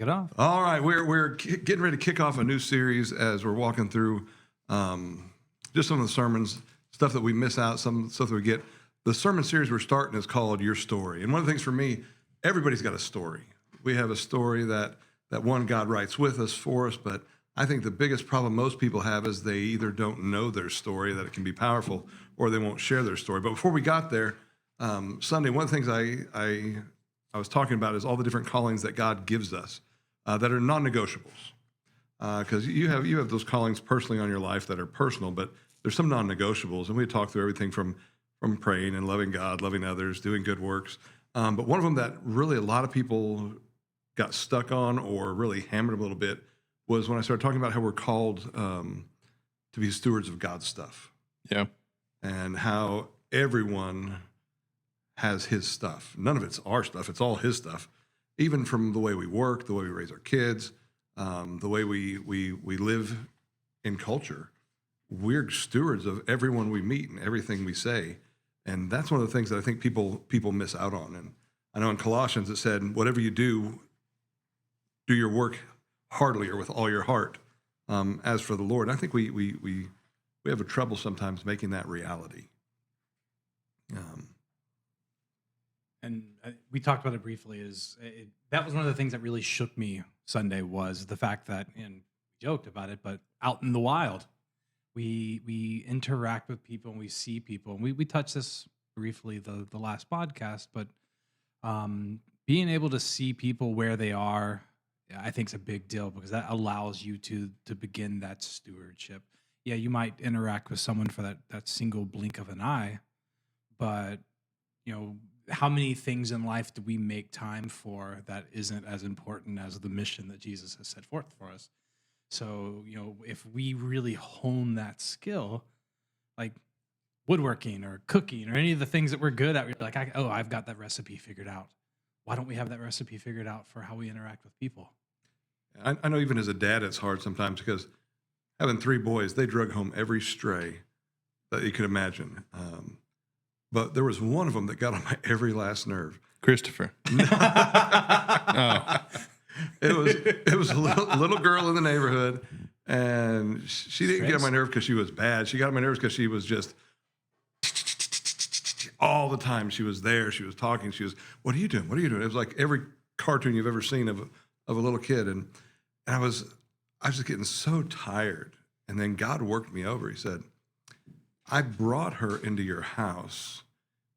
Get off. All right, we're getting ready to kick off a new series as we're walking through just some of the sermons, stuff that we miss out, some stuff that we get. The sermon series we're starting is called Your Story. And one of the things for me, everybody's got a story. We have a story that one, God writes with us, for us, but I think the biggest problem most people have is they either don't know their story, that it can be powerful, or they won't share their story. But before we got there, Sunday, one of the things I was talking about is all the different callings that God gives us that are non-negotiables. Because you have those callings personally on your life that are personal, but there's some non-negotiables, and we talk through everything from praying and loving God, loving others, doing good works. But one of them that really a lot of people got stuck on or really hammered a little bit was when I started talking about how we're called to be stewards of God's stuff. Yeah. And how everyone has his stuff. None of it's our stuff. It's all his stuff. Even from the way we work, the way we raise our kids, the way we live in culture. We're stewards of everyone we meet and everything we say. And that's one of the things that I think people miss out on. And I know in Colossians it said, whatever you do your work heartily or with all your heart, as for the Lord. And I think we have a trouble sometimes making that reality. And we talked about it briefly. That was one of the things that really shook me Sunday was the fact that, and we joked about it, but out in the wild, we interact with people and we see people. And we touched this briefly the last podcast, but being able to see people where they are, I think is a big deal because that allows you to begin that stewardship. Yeah, you might interact with someone for that single blink of an eye, but how many things in life do we make time for that isn't as important as the mission that Jesus has set forth for us? So, if we really hone that skill, like woodworking or cooking or any of the things that we're good at, we're like, I've got that recipe figured out. Why don't we have that recipe figured out for how we interact with people? I know even as a dad, it's hard sometimes because having 3 boys, they drug home every stray that you could imagine. But there was one of them that got on my every last nerve. Christopher. Oh. It was a little girl in the neighborhood, and she didn't get on my nerve because she was bad. She got on my nerves because she was just all the time. She was there. She was talking. She was, "What are you doing? What are you doing?" It was like every cartoon you've ever seen of a little kid, and I was just getting so tired. And then God worked me over. He said, I brought her into your house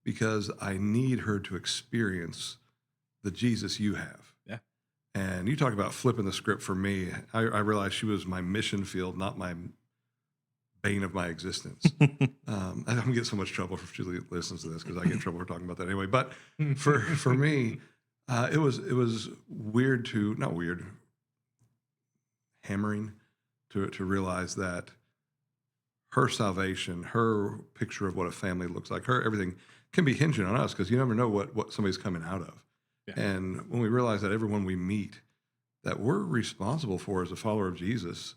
because I need her to experience the Jesus you have. Yeah. And you talk about flipping the script for me. I realized she was my mission field, not my bane of my existence. I'm going to get so much trouble if Julie listens to this because I get in trouble for talking about that anyway. But for me, it was weird not weird, hammering to realize that her salvation, her picture of what a family looks like, everything can be hinging on us because you never know what somebody's coming out of. Yeah. And when we realize that everyone we meet, that we're responsible for as a follower of Jesus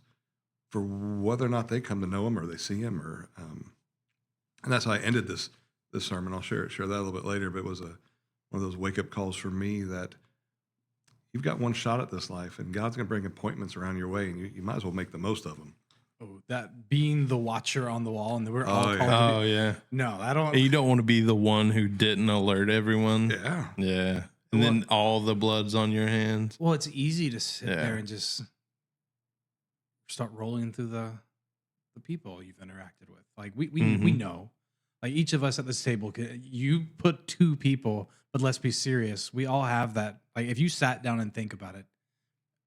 for whether or not they come to know him or they see him, or and that's how I ended this sermon. I'll share that a little bit later, but it was one of those wake-up calls for me that you've got one shot at this life, and God's going to bring appointments around your way, and you might as well make the most of them. Oh, that being the watcher on the wall, and we're all called to be. Oh, yeah. No, I don't. You don't want to be the one who didn't alert everyone. Yeah. Yeah. And then all the blood's on your hands. Well, it's easy to sit there and just start rolling through the people you've interacted with. Like we know, like each of us at this table, you put 2 people, but let's be serious. We all have that. Like if you sat down and think about it,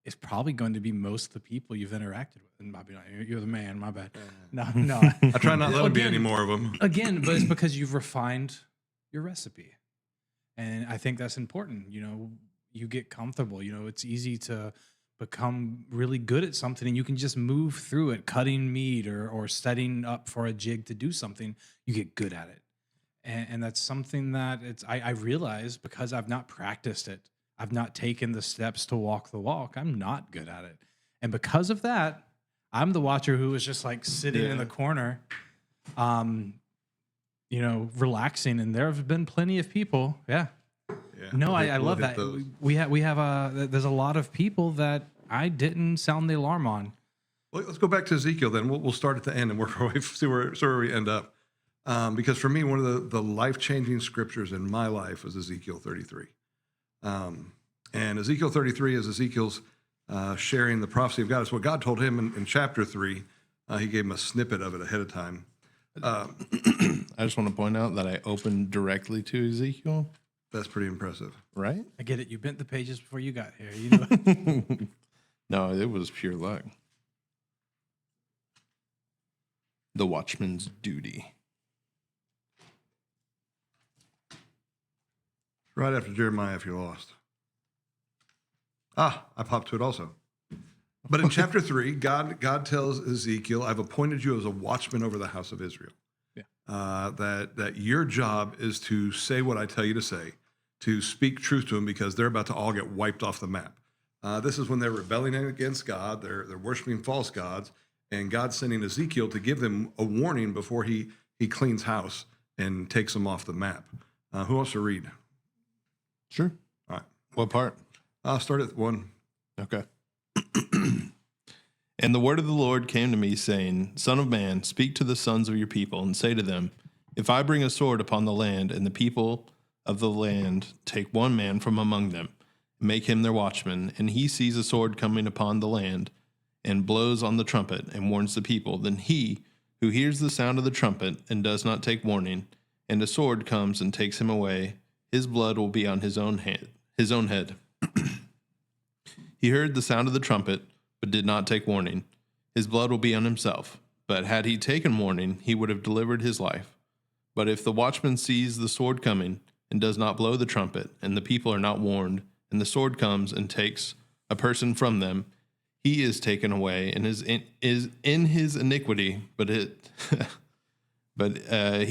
it's probably going to be most of the people you've interacted with. And Bobby, you're the man, my bad. No. I try not to let them be any more of them. Again, but it's because you've refined your recipe. And I think that's important. You get comfortable. It's easy to become really good at something and you can just move through it, cutting meat or setting up for a jig to do something. You get good at it. And that's something that I realize because I've not practiced it. I've not taken the steps to walk the walk. I'm not good at it. And because of that, I'm the watcher who was just like sitting in the corner, relaxing. And there have been plenty of people. Yeah. Yeah. No, I We'll love hit that. those. We have there's a lot of people that I didn't sound the alarm on. Well, let's go back to Ezekiel then. We'll start at the end and work our way, see where we end up. Because for me, one of the life-changing scriptures in my life was Ezekiel 33. And Ezekiel 33 is Ezekiel's sharing the prophecy of God. It's what God told him in chapter 3. He gave him a snippet of it ahead of time. I just want to point out that I opened directly to Ezekiel, That's pretty impressive. right? I get it. You bent the pages before you got here. You know. No, it was pure luck. The Watchman's duty. Right after Jeremiah, if you're lost. I popped to it also. But in chapter 3, God tells Ezekiel, I've appointed you as a watchman over the house of Israel. Yeah. That your job is to say what I tell you to say, to speak truth to them, because they're about to all get wiped off the map. This is when they're rebelling against God. They're worshiping false gods, and God's sending Ezekiel to give them a warning before he cleans house and takes them off the map. Who wants to read? Sure. All right. What part? I'll start at 1. Okay. And the word of the Lord came to me, saying, Son of man, speak to the sons of your people, and say to them, if I bring a sword upon the land, and the people of the land take one man from among them, make him their watchman, and he sees a sword coming upon the land, and blows on the trumpet, and warns the people, then he, who hears the sound of the trumpet, and does not take warning, and a sword comes and takes him away, his blood will be on his own head. He heard the sound of the trumpet, but did not take warning. His blood will be on himself. But had he taken warning, he would have delivered his life. But if the watchman sees the sword coming, and does not blow the trumpet, and the people are not warned, and the sword comes and takes a person from them, he is taken away and is in his iniquity, but he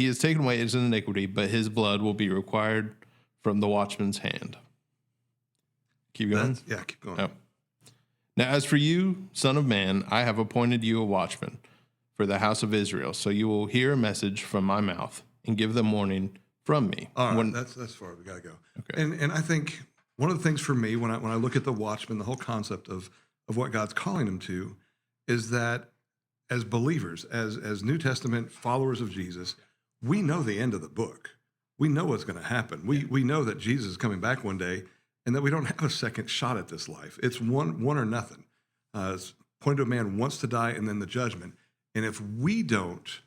is taken away as an iniquity, but his blood will be required from the watchman's hand. Keep going? Yeah, keep going. Oh. Now, as for you, son of man, I have appointed you a watchman for the house of Israel. So you will hear a message from my mouth and give them warning from me. All right, that's far. We got to go. Okay. And I think one of the things for me when I look at the watchman, the whole concept of what God's calling them to is that as believers, as New Testament followers of Jesus, we know the end of the book. We know what's going to happen. We know that Jesus is coming back one day, and that we don't have a second shot at this life. It's one or nothing. It's appointed a man wants to die, and then the judgment. And if we don't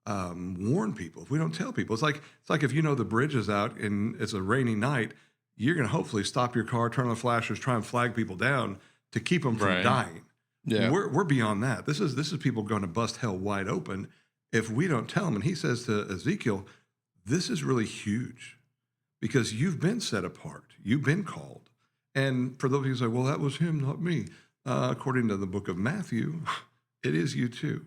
warn people, if we don't tell people, it's like if you know the bridge is out and it's a rainy night, you're going to hopefully stop your car, turn on the flashers, try and flag people down to keep them from dying. Yeah, we're beyond that. This is people going to bust hell wide open if we don't tell them. And he says to Ezekiel, this is really huge because you've been set apart, you've been called. And for those of you who say, well, that was him, not me. According to the book of Matthew, it is you too.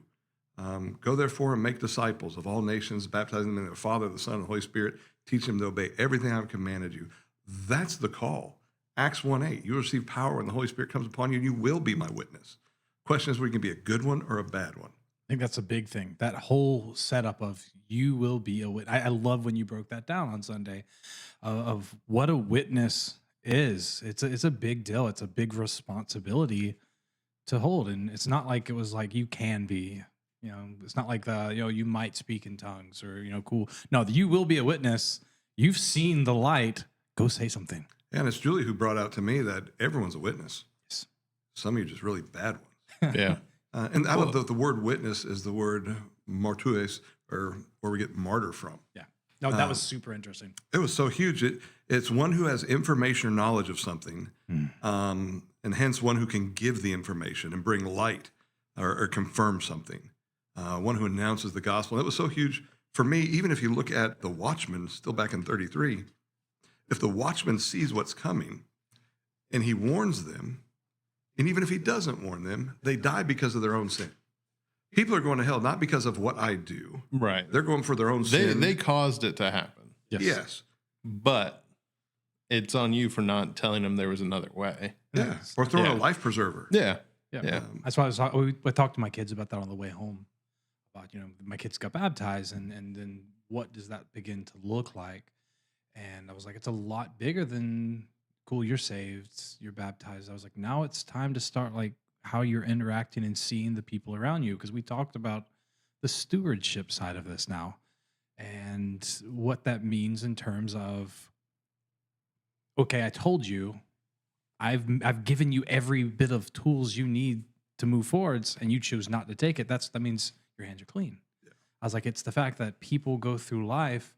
Go therefore and make disciples of all nations, baptizing them in the Father, the Son, and the Holy Spirit, teach them to obey everything I've commanded you. That's the call. Acts 1:8, you will receive power when the Holy Spirit comes upon you, and you will be my witness. Question is, we can be a good one or a bad one. I think that's a big thing. That whole setup of you will be a witness. I love when you broke that down on Sunday of what a witness is. It's a big deal. It's a big responsibility to hold. And it's not like it was like you can be, it's not like you might speak in tongues or, cool. No, you will be a witness. You've seen the light. Go say something. And it's Julie who brought out to me that everyone's a witness. Yes. Some of you are just really bad ones. yeah. And I love the word witness is the word martyrs, or where we get martyr from. Yeah. No, that was super interesting. It was so huge. It's one who has information or knowledge of something, and hence one who can give the information and bring light or confirm something. One who announces the gospel. And it was so huge for me, even if you look at the watchman, still back in 33, if the watchman sees what's coming and he warns them, and even if he doesn't warn them, they die because of their own sin. People are going to hell not because of what I do. Right. They're going for their own sin. They caused it to happen. Yes. But it's on you for not telling them there was another way. Yeah. Or throwing a life preserver. Yeah. Yeah. Yeah. That's why I talked to my kids about that on the way home. About, my kids got baptized and then what does that begin to look like? And I was like, it's a lot bigger than, cool, you're saved, you're baptized. I was like, now it's time to start like how you're interacting and seeing the people around you. Because we talked about the stewardship side of this now and what that means in terms of, okay, I told you, I've given you every bit of tools you need to move forwards, and you choose not to take it. That means your hands are clean. Yeah. I was like, it's the fact that people go through life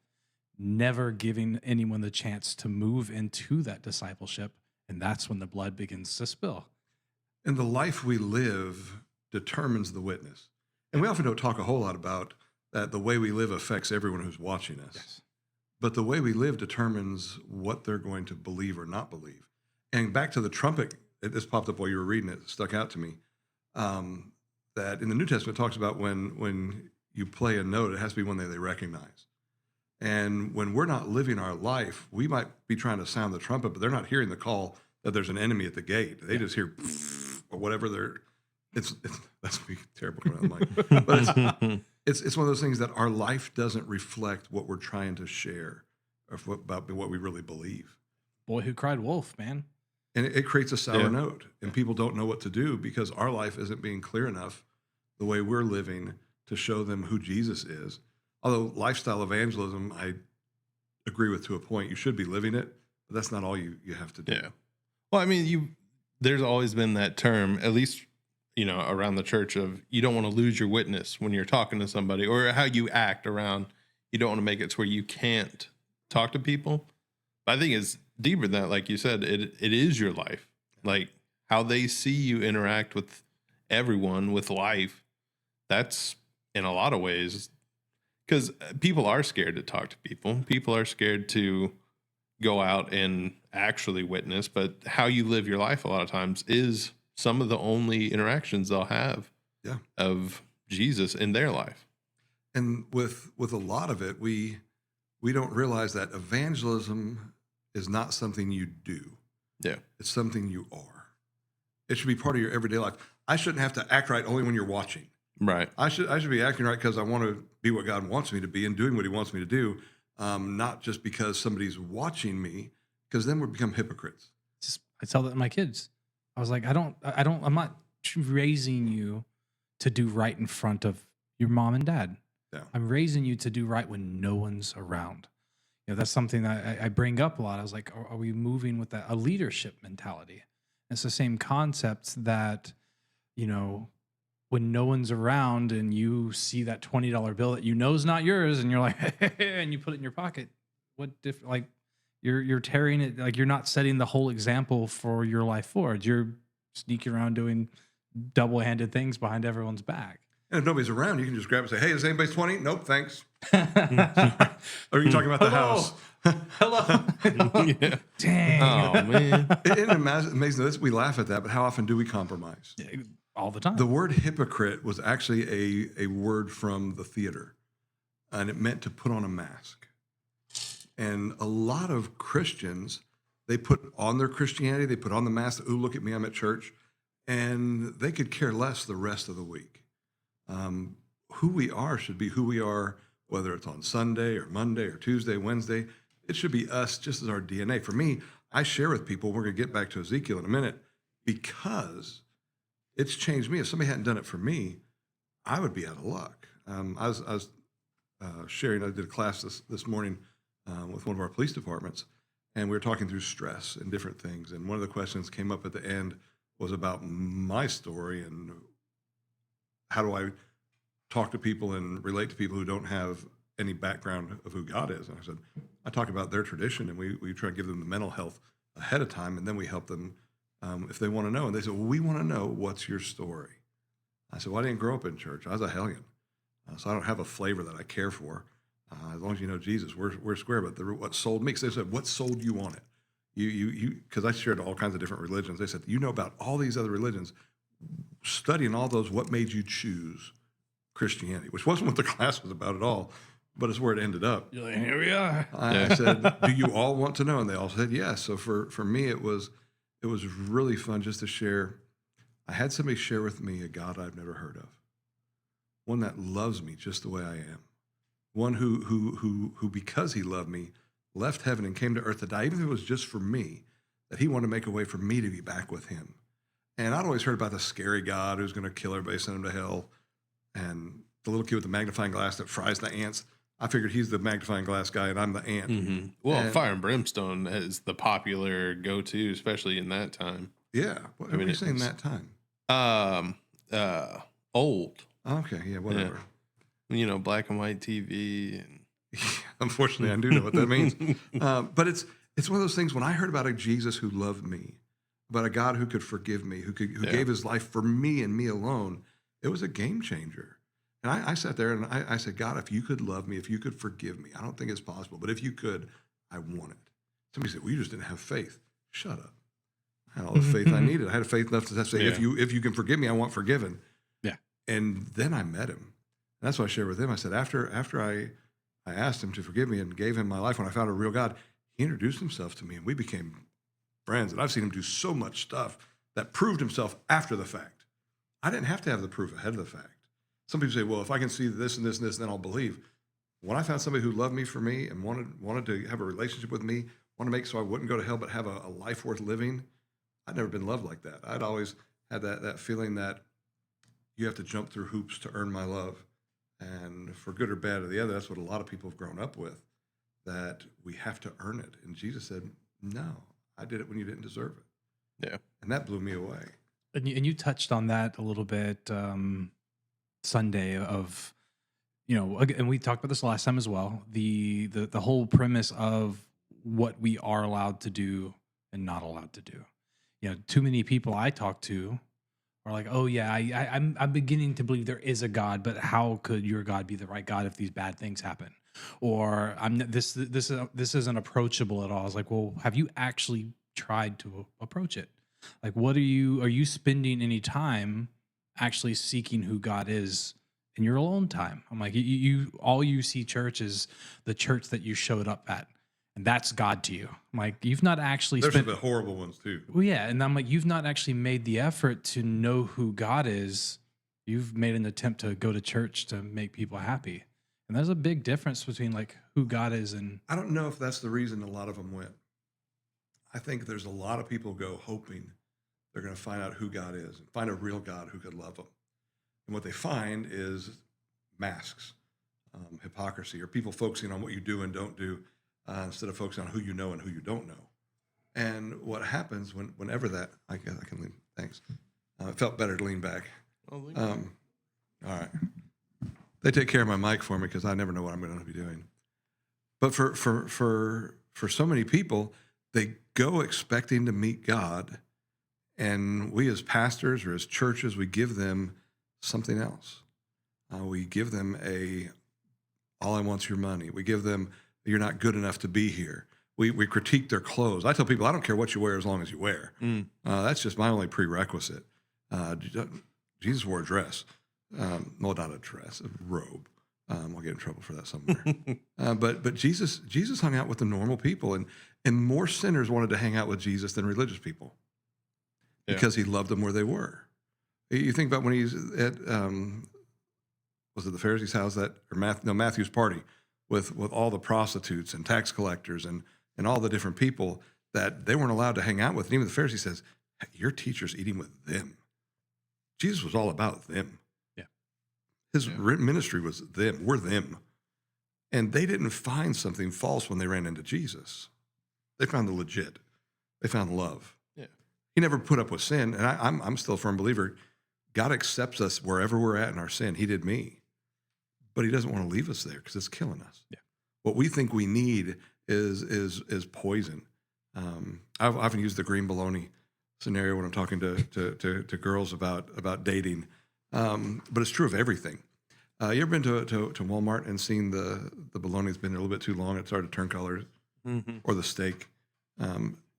never giving anyone the chance to move into that discipleship, and that's when the blood begins to spill. And the life we live determines the witness. And we often don't talk a whole lot about that the way we live affects everyone who's watching us. Yes. But the way we live determines what they're going to believe or not believe. And back to the trumpet, this popped up while you were reading it, it stuck out to me, that in the New Testament it talks about when you play a note, it has to be one that they recognize. And when we're not living our life, we might be trying to sound the trumpet, but they're not hearing the call that there's an enemy at the gate. They just hear or whatever it's that's be terrible coming out of the mic. But it's one of those things that our life doesn't reflect what we're trying to share about what we really believe. Boy who cried wolf, man. And it creates a sour note, and people don't know what to do because our life isn't being clear enough the way we're living to show them who Jesus is. Although lifestyle evangelism, I agree with to a point. You should be living it, but that's not all you have to do. Yeah. Well, I mean, there's always been that term, at least, around the church, of you don't want to lose your witness when you're talking to somebody, or how you act around. You don't want to make it to where you can't talk to people. But I think it's deeper than that. Like you said, it is your life. Like how they see you interact with everyone, with life. That's in a lot of ways, because people are scared to talk to people. People are scared to go out and actually witness, but how you live your life a lot of times is some of the only interactions they'll have of Jesus in their life. And with a lot of it, we don't realize that evangelism is not something you do. Yeah. It's something you are. It should be part of your everyday life. I shouldn't have to act right only when you're watching. Right. I should be acting right because I want to be what God wants me to be and doing what he wants me to do, not just because somebody's watching me, because then we become hypocrites. I tell that to my kids. I was like, I'm not raising you to do right in front of your mom and dad. Yeah. I'm raising you to do right when no one's around. That's something that I bring up a lot. I was like, are we moving with a leadership mentality? It's the same concept that, when no one's around and you see that $20 bill that is not yours, and you're like, and you put it in your pocket, you're tearing it, like you're not setting the whole example for your life forward. You're sneaking around doing double-handed things behind everyone's back. And if nobody's around, you can just grab it and say, hey, is anybody's 20? Nope, thanks. Or are you talking about the house? Hello. Yeah. Dang. Oh, man. Isn't it amazing that we laugh at that, but how often do we compromise? All the time. The word hypocrite was actually a word from the theater, and it meant to put on a mask. And a lot of Christians, they put on their Christianity, they put on the mask, ooh, look at me, I'm at church, and they could care less the rest of the week. Who we are should be who we are, whether it's on Sunday or Monday or Tuesday, Wednesday. It should be us just as our DNA. For me, I share with people, we're going to get back to Ezekiel in a minute, because it's changed me. If somebody hadn't done it for me, I would be out of luck. I was sharing, I did a class this morning with one of our police departments, and we were talking through stress and different things. And one of the questions came up at the end was about my story and how do I talk to people and relate to people who don't have any background of who God is. And I said, I talk about their tradition, and we try to give them the mental health ahead of time, and then we help them if they want to know. And they said, well, we want to know, what's your story? I said, well, I didn't grow up in church. I was a hellion. So I don't have a flavor that I care for. As long as you know Jesus, we're square. But what sold me, because they said, what sold you on it? Because I shared all kinds of different religions. They said, you know about all these other religions. Studying all those, what made you choose Christianity? Which wasn't what the class was about at all, but it's where it ended up. You're like, here we are. I said, do you all want to know? And they all said yes. So for me, it was really fun just to share. I had somebody share with me a God I've never heard of, one that loves me just the way I am, one who because he loved me, left heaven and came to earth to die, even if it was just for me, that he wanted to make a way for me to be back with him. And I'd always heard about the scary God who's going to kill everybody, send them to hell, and the little kid with the magnifying glass that fries the ants. I figured he's the magnifying glass guy, and I'm the ant. Mm-hmm. Well, fire and brimstone is the popular go-to, especially in that time. Yeah. What are you saying that time? Old. Okay, yeah, whatever. Yeah. Black and white TV. And unfortunately, I do know what that means. But it's one of those things, when I heard about a Jesus who loved me, about a God who could forgive me, who gave his life for me and me alone, it was a game changer. And I sat there and I said, God, if you could love me, if you could forgive me, I don't think it's possible, but if you could, I want it. Somebody said, well, you just didn't have faith. Shut up. I had all the faith I needed. I had faith enough to say, if you can forgive me, I want forgiven. Yeah. And then I met him. And that's what I shared with him. I said, after I asked him to forgive me and gave him my life when I found a real God, he introduced himself to me and we became friends. And I've seen him do so much stuff that proved himself after the fact. I didn't have to have the proof ahead of the fact. Some people say, well, if I can see this and this and this, then I'll believe. When I found somebody who loved me for me and wanted to have a relationship with me, wanted to make so I wouldn't go to hell, but have a life worth living, I'd never been loved like that. I'd always had that feeling that you have to jump through hoops to earn my love. And for good or bad or the other, that's what a lot of people have grown up with, that we have to earn it. And Jesus said, no, I did it when you didn't deserve it. Yeah. And that blew me away. And you touched on that a little bit Sunday of, and we talked about this last time as well, the whole premise of what we are allowed to do and not allowed to do. Too many people I talk to are like, oh yeah, I'm beginning to believe there is a God, but how could your God be the right God if these bad things happen? Or this isn't approachable at all. I was like, well, have you actually tried to approach it? Like, are you spending any time actually seeking who God is in your alone time? I'm like, all you see church is the church that you showed up at. And that's God to you. I'm like, you've not actually There's some horrible ones too. Well, yeah. And I'm like, you've not actually made the effort to know who God is. You've made an attempt to go to church to make people happy. And there's a big difference between like who God is and... I don't know if that's the reason a lot of them went. I think there's a lot of people go hoping they're going to find out who God is and find a real God who could love them. And what they find is masks, hypocrisy, or people focusing on what you do and don't do, instead of focusing on who you know and who you don't know. And what happens whenever that, I can lean, thanks. It felt better to lean back. All right. They take care of my mic for me because I never know what I'm going to be doing. But for so many people, they go expecting to meet God, and we as pastors or as churches, we give them something else. We give them all I want's your money. We give them, you're not good enough to be here. We critique their clothes. I tell people, I don't care what you wear as long as you wear. That's just my only prerequisite. Jesus wore a dress. Well, not a dress, a robe. I'll get in trouble for that somewhere. But Jesus hung out with the normal people, and more sinners wanted to hang out with Jesus than religious people because he loved them where they were. You think about when he's at, was it the Pharisees' house Matthew's party with all the prostitutes and tax collectors and all the different people that they weren't allowed to hang out with. And even the Pharisee says, your teacher's eating with them. Jesus was all about them. Yeah. His ministry was them. We're them. And they didn't find something false when they ran into Jesus. They found the legit. They found love. Yeah. He never put up with sin. And I'm still a firm believer. God accepts us wherever we're at in our sin. He did me. But he doesn't want to leave us there because it's killing us. Yeah. What we think we need is poison. I've often used the green bologna scenario when I'm talking to girls about dating. But it's true of everything. You ever been to Walmart and seen the bologna's been there a little bit too long? It started to turn color, or the steak.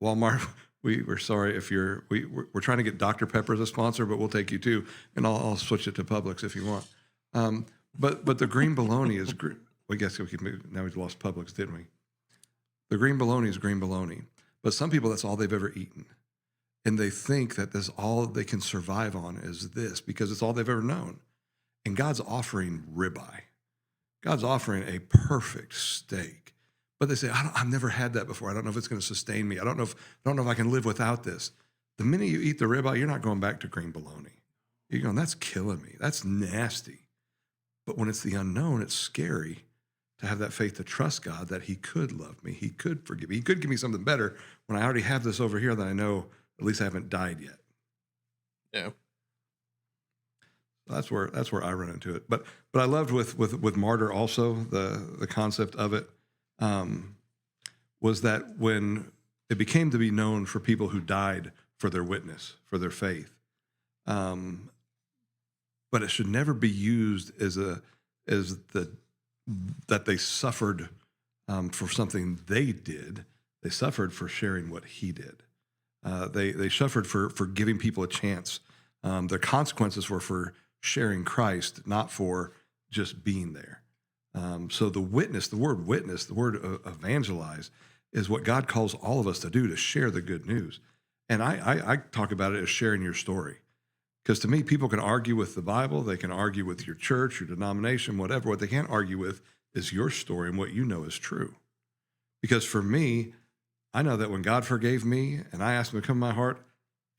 Walmart, we're sorry if we're trying to get Dr. Pepper as a sponsor, but we'll take you too, and I'll switch it to Publix if you want. But the green bologna is green. Well, I guess we could move. Now we've lost Publix, didn't we? The green bologna is green bologna. But some people, that's all they've ever eaten. And they think that this all they can survive on is this because it's all they've ever known. And God's offering ribeye. God's offering a perfect steak. But they say, I've never had that before. I don't know if it's going to sustain me. I don't know if I can live without this. The minute you eat the ribeye, you're not going back to green bologna. You're going, that's killing me. That's nasty. But when it's the unknown, it's scary to have that faith to trust God that he could love me. He could forgive me. He could give me something better when I already have this over here that I know at least I haven't died yet. Yeah. That's where I run into it. But I loved with martyr also, the concept of it was that when it became to be known for people who died for their witness, for their faith, but it should never be used that they suffered for something they did. They suffered for sharing what he did. They suffered for giving people a chance. Their consequences were for sharing Christ, not for just being there. So the witness, the word evangelize, is what God calls all of us to do, to share the good news. And I talk about it as sharing your story. Because to me, people can argue with the Bible, they can argue with your church, your denomination, whatever. What they can't argue with is your story and what you know is true. Because for me, I know that when God forgave me and I asked him to come in my heart,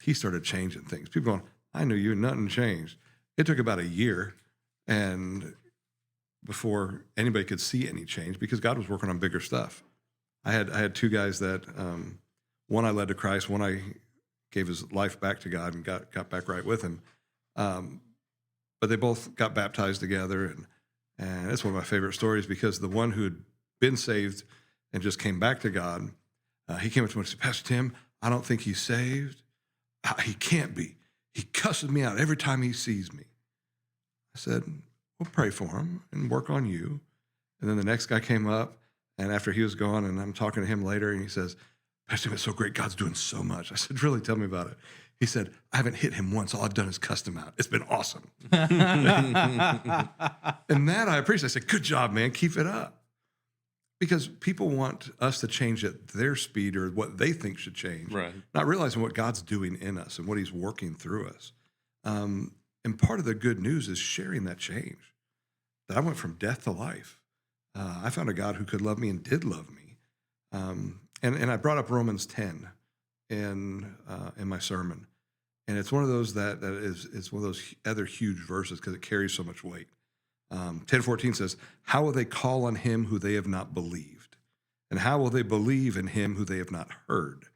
he started changing things. People going, I knew you, nothing changed. It took about a year and before anybody could see any change because God was working on bigger stuff. I had two guys that, one I led to Christ, one I gave his life back to God and got back right with him. But they both got baptized together. And it's one of my favorite stories because the one who had been saved and just came back to God, he came up to me and said, Pastor Tim, I don't think he's saved. He can't be. He cusses me out every time he sees me. I said, well, pray for him and work on you. And then the next guy came up, and after he was gone, and I'm talking to him later, and he says, Pastor Tim, it's so great. God's doing so much. I said, really? Tell me about it. He said, I haven't hit him once. All I've done is cussed him out. It's been awesome. And that I appreciate. I said, good job, man. Keep it up. Because people want us to change at their speed or what they think should change, Right. Not realizing what God's doing in us and what he's working through us. And part of the good news is sharing that change, that I went from death to life. I found a God who could love me and did love me. And I brought up Romans 10 in my sermon. And it's one of those it's one of those other huge verses because it carries so much weight. 10:14 says, how will they call on him who they have not believed? And how will they believe in him who they have not heard?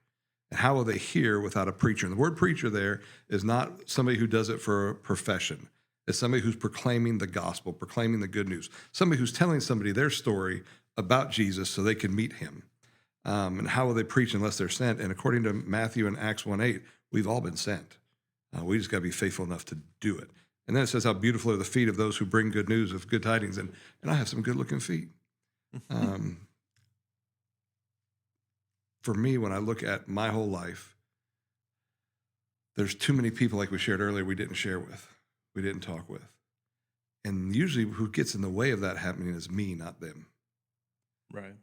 And how will they hear without a preacher? And the word preacher there is not somebody who does it for a profession. It's somebody who's proclaiming the gospel, proclaiming the good news, somebody who's telling somebody their story about Jesus so they can meet him. And how will they preach unless they're sent? And according to Matthew and Acts 1:8, we've all been sent. We just got to be faithful enough to do it. And then it says how beautiful are the feet of those who bring good news of good tidings. And I have some good looking feet. For me, when I look at my whole life, there's too many people, like we shared earlier, we didn't share with, we didn't talk with. And usually who gets in the way of that happening is me, not them. Right.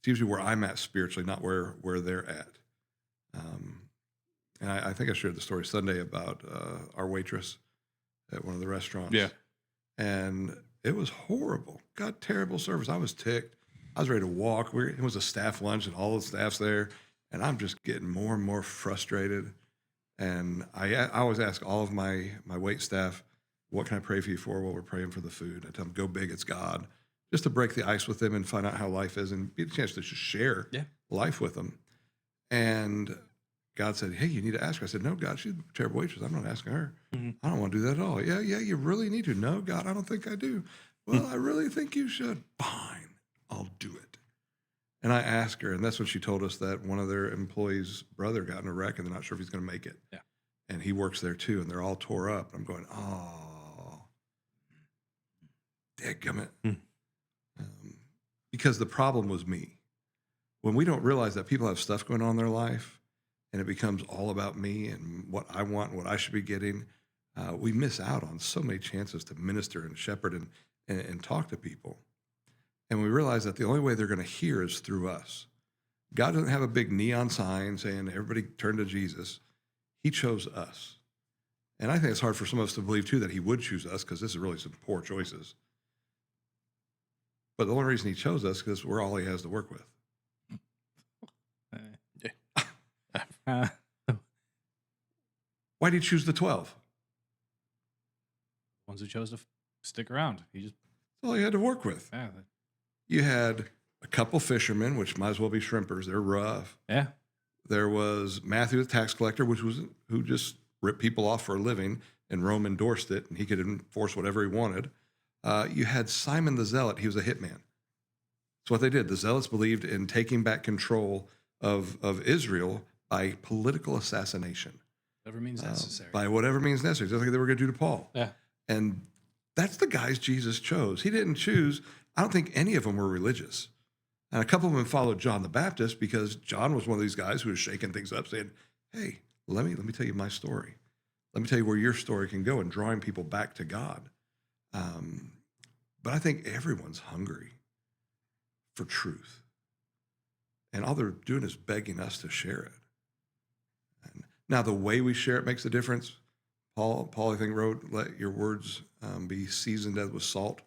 It's usually where I'm at spiritually, not where they're at. And I think I shared the story Sunday about our waitress at one of the restaurants. Yeah. And it was horrible. Got terrible service. I was ticked. I was ready to walk. It was a staff lunch and all the staff's there. And I'm just getting more and more frustrated. And I always ask all of my wait staff, what can I pray for you for? Well, we're praying for the food. I tell them, go big, it's God. Just to break the ice with them and find out how life is and get a chance to just share life with them. And God said, hey, you need to ask her. I said, no, God, she's a terrible waitress. I'm not asking her. Mm-hmm. I don't want to do that at all. Yeah, you really need to. No, God, I don't think I do. Well, I really think you should. Fine, I'll do it. And I asked her, and that's when she told us that one of their employees' brother got in a wreck and they're not sure if he's going to make it. Yeah. And he works there too, and they're all tore up. I'm going, oh, dadgummit. Because the problem was me. When we don't realize that people have stuff going on in their life, and it becomes all about me and what I want and what I should be getting, we miss out on so many chances to minister and shepherd and talk to people. And we realize that the only way they're going to hear is through us. God doesn't have a big neon sign saying, everybody turn to Jesus. He chose us. And I think it's hard for some of us to believe, too, that he would choose us because this is really some poor choices. But the only reason he chose us is because we're all he has to work with. Uh, Why did he choose the 12? ones who chose to stick around. He just, That's all he had to work with. yeah, You had a couple fishermen, which might as well be shrimpers. They're rough. yeah. There was Matthew, the tax collector, who just ripped people off for a living, and Rome endorsed it, and he could enforce whatever he wanted. You had Simon the Zealot. He was a hitman. That's what they did. The Zealots believed in taking back control of Israel by political assassination. Whatever means necessary. By whatever means necessary, just like they were going to do to Paul. Yeah. And that's the guys Jesus chose. He didn't choose, I don't think any of them were religious. And a couple of them followed John the Baptist because John was one of these guys who was shaking things up, saying, hey, let me tell you my story. Let me tell you where your story can go, and drawing people back to God. But I think everyone's hungry for truth. And all they're doing is begging us to share it. And now, the way we share it makes a difference. Paul, I think, wrote, let your words be seasoned as with salt,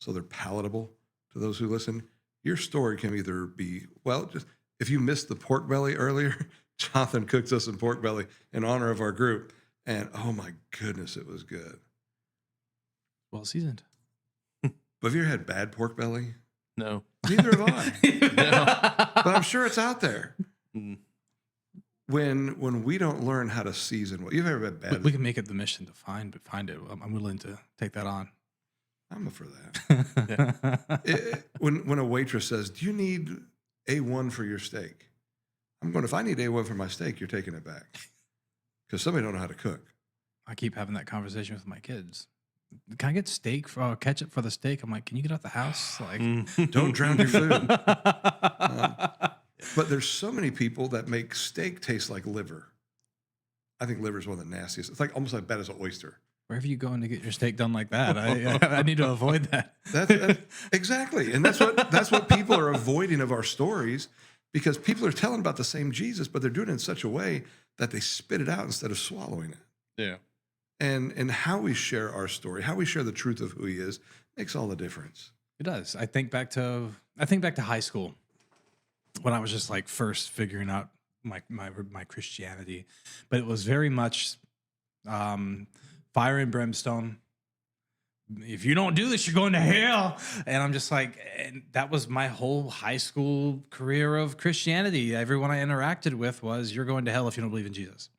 so they're palatable to those who listen. Your story can either be, well, just if you missed the pork belly earlier, Jonathan cooked us some pork belly in honor of our group. And oh my goodness, it was good. Well seasoned. But have you ever had bad pork belly? No. Neither have I. No. But I'm sure it's out there. Mm. When we don't learn how to season, what you've ever had bad. We can make it the mission to find it. I'm willing to take that on. I'm for that. When a waitress says, "Do you need A1 for your steak?" I'm going, if I need A1 for my steak, you're taking it back because somebody don't know how to cook. I keep having that conversation with my kids. Can I get steak for ketchup for the steak? I'm like, can you get out the house? Like, Don't drown your food. But there's so many people that make steak taste like liver. I think liver is one of the nastiest. It's like almost like bad as an oyster. wherever you going to get your steak done like that? I need to avoid that. That's exactly, and that's what people are avoiding of our stories, because people are telling about the same Jesus, but they're doing it in such a way that they spit it out instead of swallowing it. Yeah. And how we share our story, how we share the truth of who he is, makes all the difference. It does. I think back to high school when I was just like first figuring out my Christianity, but it was very much fire and brimstone. If you don't do this, you're going to hell. And I'm just like, and that was my whole high school career of Christianity. Everyone I interacted with was, you're going to hell if you don't believe in Jesus.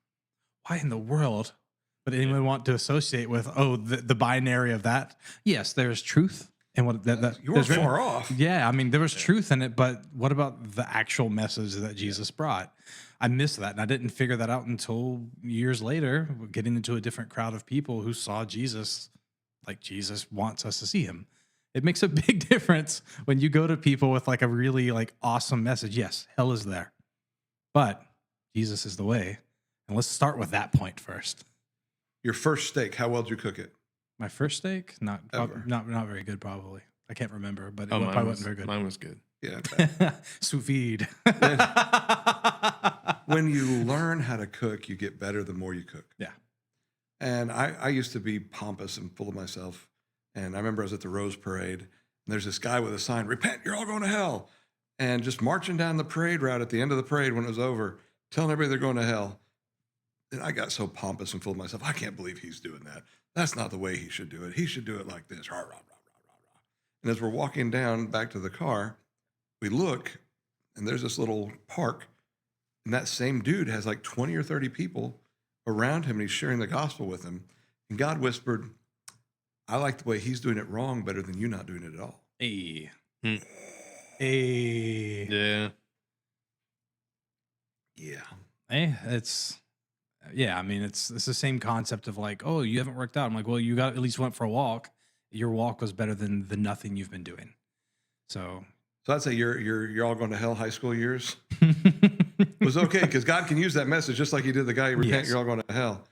Why in the world would anyone want to associate with, the binary of that? Yes, there's truth. And what that You weren't far off. Yeah, I mean, there was truth in it, but what about the actual message that Jesus brought? I missed that, and I didn't figure that out until years later, getting into a different crowd of people who saw Jesus like Jesus wants us to see him. It makes a big difference when you go to people with like a really like awesome message. Yes, hell is there, but Jesus is the way. And let's start with that point first. Your first steak, how well did you cook it? My first steak, not Ever. not very good, probably. I can't remember, but it Oh, probably wasn't very good. Mine was good. Yeah. Sous vide. When you learn how to cook, you get better the more you cook. Yeah. And I used to be pompous and full of myself. And I remember I was at the Rose Parade, and there's this guy with a sign, "Repent, you're all going to hell." And just marching down the parade route at the end of the parade when it was over, telling everybody they're going to hell. And I got so pompous and full of myself. I can't believe he's doing that. That's not the way he should do it. He should do it like this. Rah, rah, rah, rah, rah, rah. And as we're walking down back to the car, we look, and there's this little park. And that same dude has like 20 or 30 people around him, and he's sharing the gospel with them. And God whispered, "I like the way he's doing it wrong better than you not doing it at all." Hey. Hmm. Hey. Yeah. Yeah. Hey, I mean, it's the same concept of like, oh, you haven't worked out. I'm like, well, you at least went for a walk. Your walk was better than the nothing you've been doing. So I'd say you're all going to hell high school years was okay, because God can use that message just like he did the guy, "Repent, Yes. you're all going to hell,"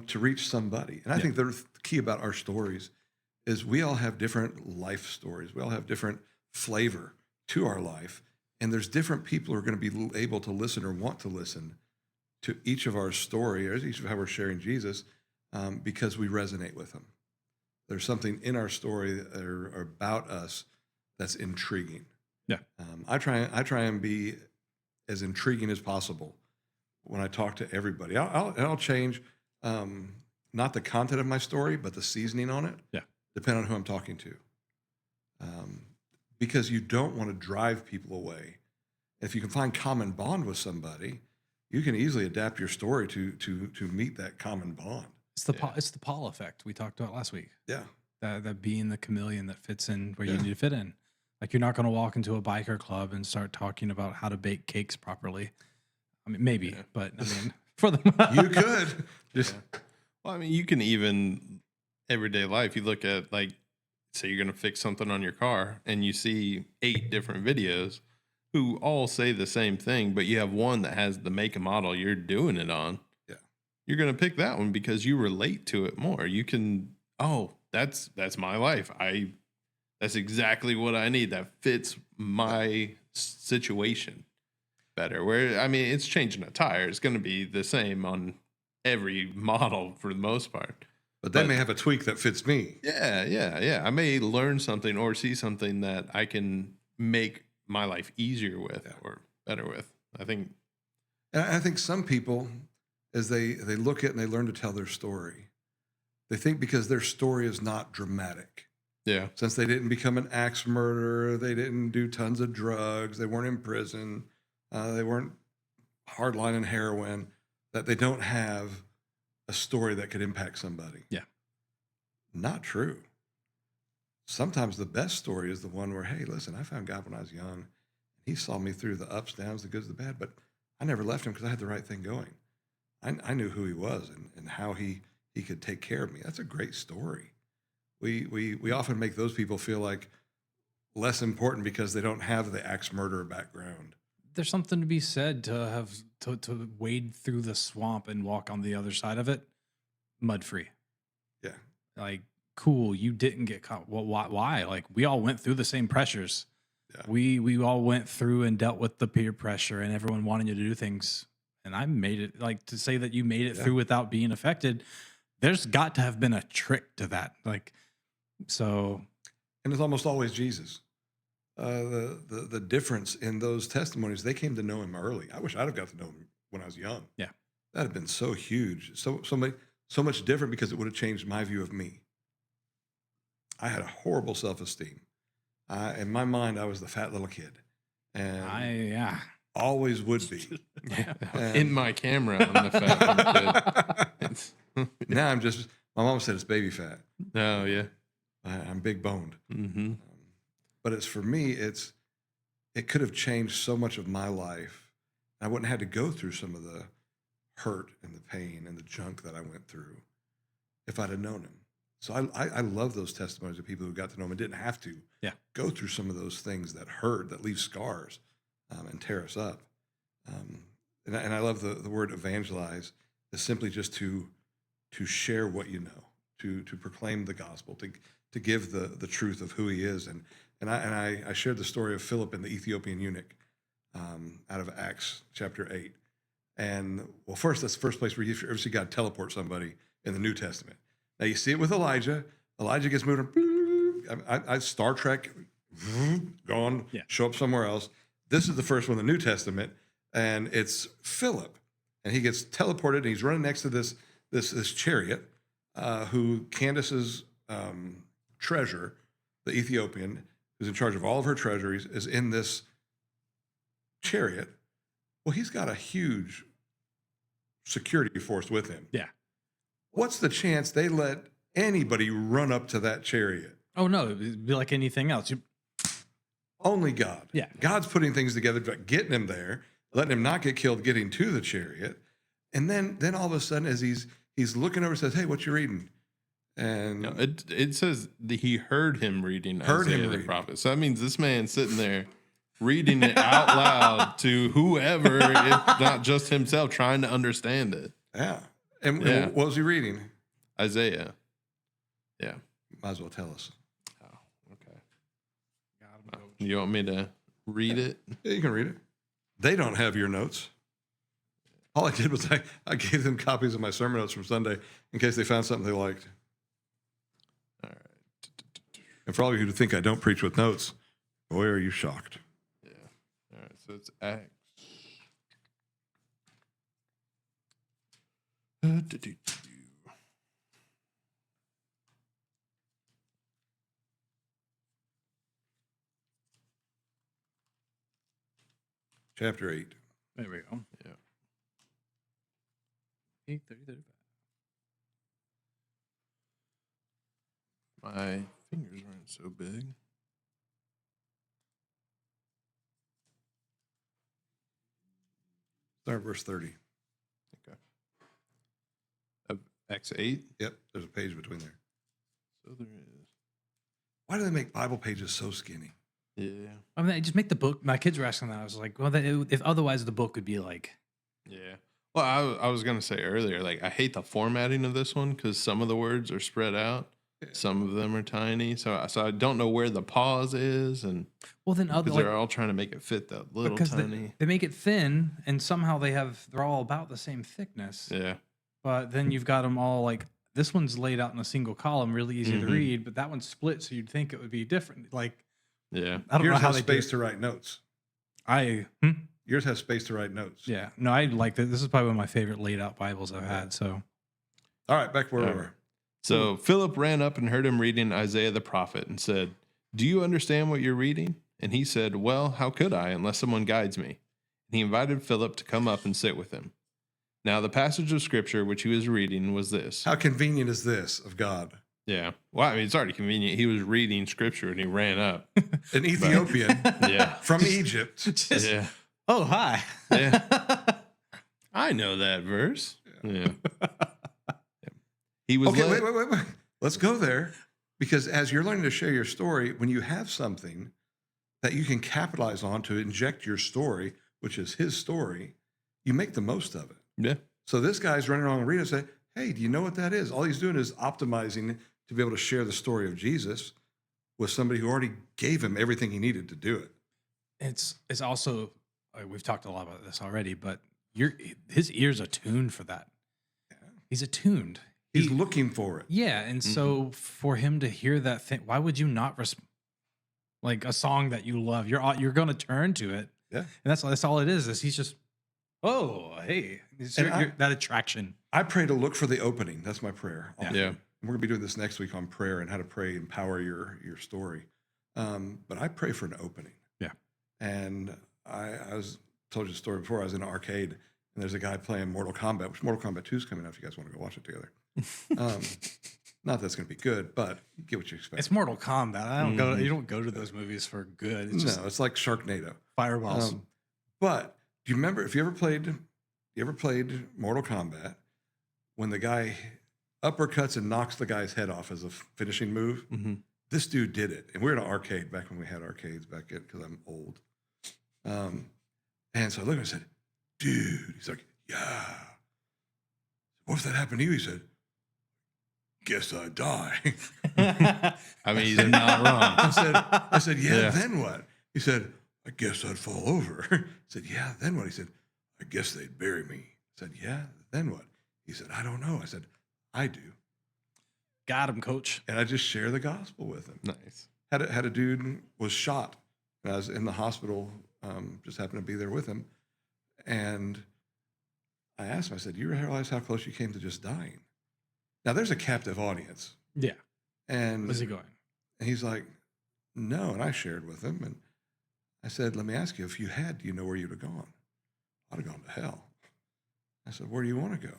to reach somebody. And I think the key about our stories is we all have different life stories. We all have different flavor to our life. And there's different people who are going to be able to listen or want to listen to each of our story, or each of how we're sharing Jesus, because we resonate with them. There's something in our story or about us that's intriguing. Yeah. I try and be as intriguing as possible when I talk to everybody. I'll change not the content of my story, but the seasoning on it. Yeah. Depending on who I'm talking to. Because you don't want to drive people away. If you can find common bond with somebody, you can easily adapt your story to meet that common bond. It's the Paul effect we talked about last week. Yeah. That being the chameleon that fits in where Yeah. you need to fit in. Like, you're not going to walk into a biker club and start talking about how to bake cakes properly. I mean, maybe, but I mean, for the You could. Just Well, I mean, you can even everyday life. You look at, like, say you're going to fix something on your car, and you see 8 different videos who all say the same thing, but you have one that has the make and model you're doing it on. Yeah. You're going to pick that one because you relate to it more. You can, that's my life. That's exactly what I need. That fits my situation better. Where, I mean, it's changing a tire. It's going to be the same on every model for the most part. But they may have a tweak that fits me. Yeah. I may learn something or see something that I can make my life easier with or better with. I think some people, as they look at and they learn to tell their story, they think because their story is not dramatic. Yeah. Since they didn't become an axe murderer, they didn't do tons of drugs, they weren't in prison, they weren't hardlining heroin, that they don't have a story that could impact somebody. Yeah. Not true. Sometimes the best story is the one where, hey, listen, I found God when I was young. He saw me through the ups, downs, the goods, the bad, but I never left him because I had the right thing going. I knew who he was and how he could take care of me. That's a great story. We often make those people feel like less important because they don't have the axe murderer background. There's something to be said to have to wade through the swamp and walk on the other side of it mud free. Yeah. Like, cool, you didn't get caught. Well, why? Like, we all went through the same pressures. Yeah. We all went through and dealt with the peer pressure and everyone wanting you to do things. And I made it, like, to say that you made it through without being affected. There's got to have been a trick to that. Like, so. And it's almost always Jesus. The difference in those testimonies, they came to know him early. I wish I'd have got to know him when I was young. Yeah. That'd have been so huge, so much different because it would have changed my view of me. I had a horrible self-esteem. In my mind, I was the fat little kid, and always would be. in my camera, I'm the fat kid. Now I'm just. My mom said it's baby fat. Oh yeah, I'm big boned. Mm-hmm. But it's for me. It could have changed so much of my life. I wouldn't have had to go through some of the hurt and the pain and the junk that I went through if I'd have known him. So I love those testimonies of people who got to know him and didn't have to go through some of those things that hurt, that leave scars and tear us up. And I love the word evangelize is simply just to share what you know, to proclaim the gospel, to give the truth of who he is. And I shared the story of Philip and the Ethiopian eunuch out of Acts chapter 8. And well, first, that's the first place where you ever see God teleport somebody in the New Testament. Now you see it with Elijah. Elijah gets moved. I Star Trek, gone, show up somewhere else. This is the first one in the New Testament, and it's Philip, and he gets teleported, and he's running next to this chariot, who Candace's treasure, the Ethiopian, who's in charge of all of her treasuries, is in this chariot. Well, he's got a huge security force with him. Yeah. What's the chance they let anybody run up to that chariot? Oh, no, it'd be like anything else. Only God. Yeah. God's putting things together, getting him there, letting him not get killed, getting to the chariot. And then all of a sudden, as he's looking over, says, hey, what you reading? And no, it says that he heard him reading Isaiah the prophet. So that means this man's sitting there reading it out loud to whoever, if not just himself, trying to understand it. Yeah. And what was he reading? Isaiah. Yeah. Might as well tell us. Oh, okay. You want me to read it? Yeah, you can read it. They don't have your notes. All I did was I gave them copies of my sermon notes from Sunday in case they found something they liked. All right. And for all of you who think I don't preach with notes, boy, are you shocked. Yeah. All right. So it's Acts Chapter 8. There we go. Yeah. 8:30. My fingers aren't so big. Start at verse 30. Okay. Of Acts 8. Yep, there's a page between there. So there is. Why do they make Bible pages so skinny? Yeah. I mean, just make the book. My kids were asking that. I was like, well, if otherwise the book would be like, Yeah. Well, I was going to say earlier, like, I hate the formatting of this one because some of the words are spread out. Some of them are tiny. So I don't know where the pause is. And well, then other because like, they're all trying to make it fit that little because tiny. they make it thin, and somehow they're all about the same thickness. Yeah. But then you've got them all like this one's laid out in a single column, really easy to Mhm. read, but that one's split, so you'd think it would be different. Like Yeah. I don't know Yours how has they do space it. to write notes. Hmm? Yours has space to write notes. Yeah, no, I like that. This is probably one of my favorite laid out Bibles I've had. So All right, back where we All were. right. So Philip ran up and heard him reading Isaiah the prophet and said, "Do you understand what you're reading?" And he said, "Well, how could I unless someone guides me?" And he invited Philip to come up and sit with him. Now, the passage of scripture which he was reading was this. How convenient is this of God? Yeah. Well, I mean, it's already convenient. He was reading scripture and he ran up. An Ethiopian Yeah. from Egypt. just, Yeah. oh hi, Yeah. I know that verse. Yeah. He was Okay, led- wait. Let's go there. Because as you're learning to share your story, when you have something that you can capitalize on to inject your story, which is his story, you make the most of it. Yeah. So this guy's running around and reading and say, hey, do you know what that is? All he's doing is optimizing to be able to share the story of Jesus with somebody who already gave him everything he needed to do it. it's also we've talked a lot about this already, but his ears attuned for that. He's attuned. He's looking for it. Yeah, and so for him to hear that thing, why would you not like a song that you love? You're going to turn to it. Yeah. And that's all it is he's just, oh, hey, that attraction. I pray to look for the opening. That's my prayer. Yeah. Yeah. And we're going to be doing this next week on prayer and how to pray and power your story. But I pray for an opening. Yeah. And I told you the story before. I was in an arcade and there's a guy playing Mortal Kombat, which Mortal Kombat 2 is coming out if you guys want to go watch it together. Not that it's going to be good, but you get what you expect. It's Mortal Kombat. I don't go. You don't go to those movies for good. It's just It's like Sharknado. fireballs. But do you remember if you ever played Mortal Kombat when the guy uppercuts and knocks the guy's head off as a finishing move? Mm-hmm. This dude did it. And we were in an arcade back when we had arcades back in, because I'm old. And so I looked and I said, dude, he's like, yeah. What if that happened to you? He said, guess I'd die. I mean, he's not wrong. I said, yeah, Yeah. then what? He said, I guess I'd fall over. I said, yeah, then what? He said, I guess they'd bury me. I said, yeah, then what? He said, I don't know. I said, I do. Got him, coach. And I just share the gospel with him. Nice. Had a dude was shot. And I was in the hospital, just happened to be there with him. And I asked him, I said, you realize how close you came to just dying? Now, there's a captive audience. Yeah. And Where's he going? he's like, no. And I shared with him. And I said, let me ask you, if you had, do you know where you'd have gone? I'd have gone to hell. I said, where do you want to go?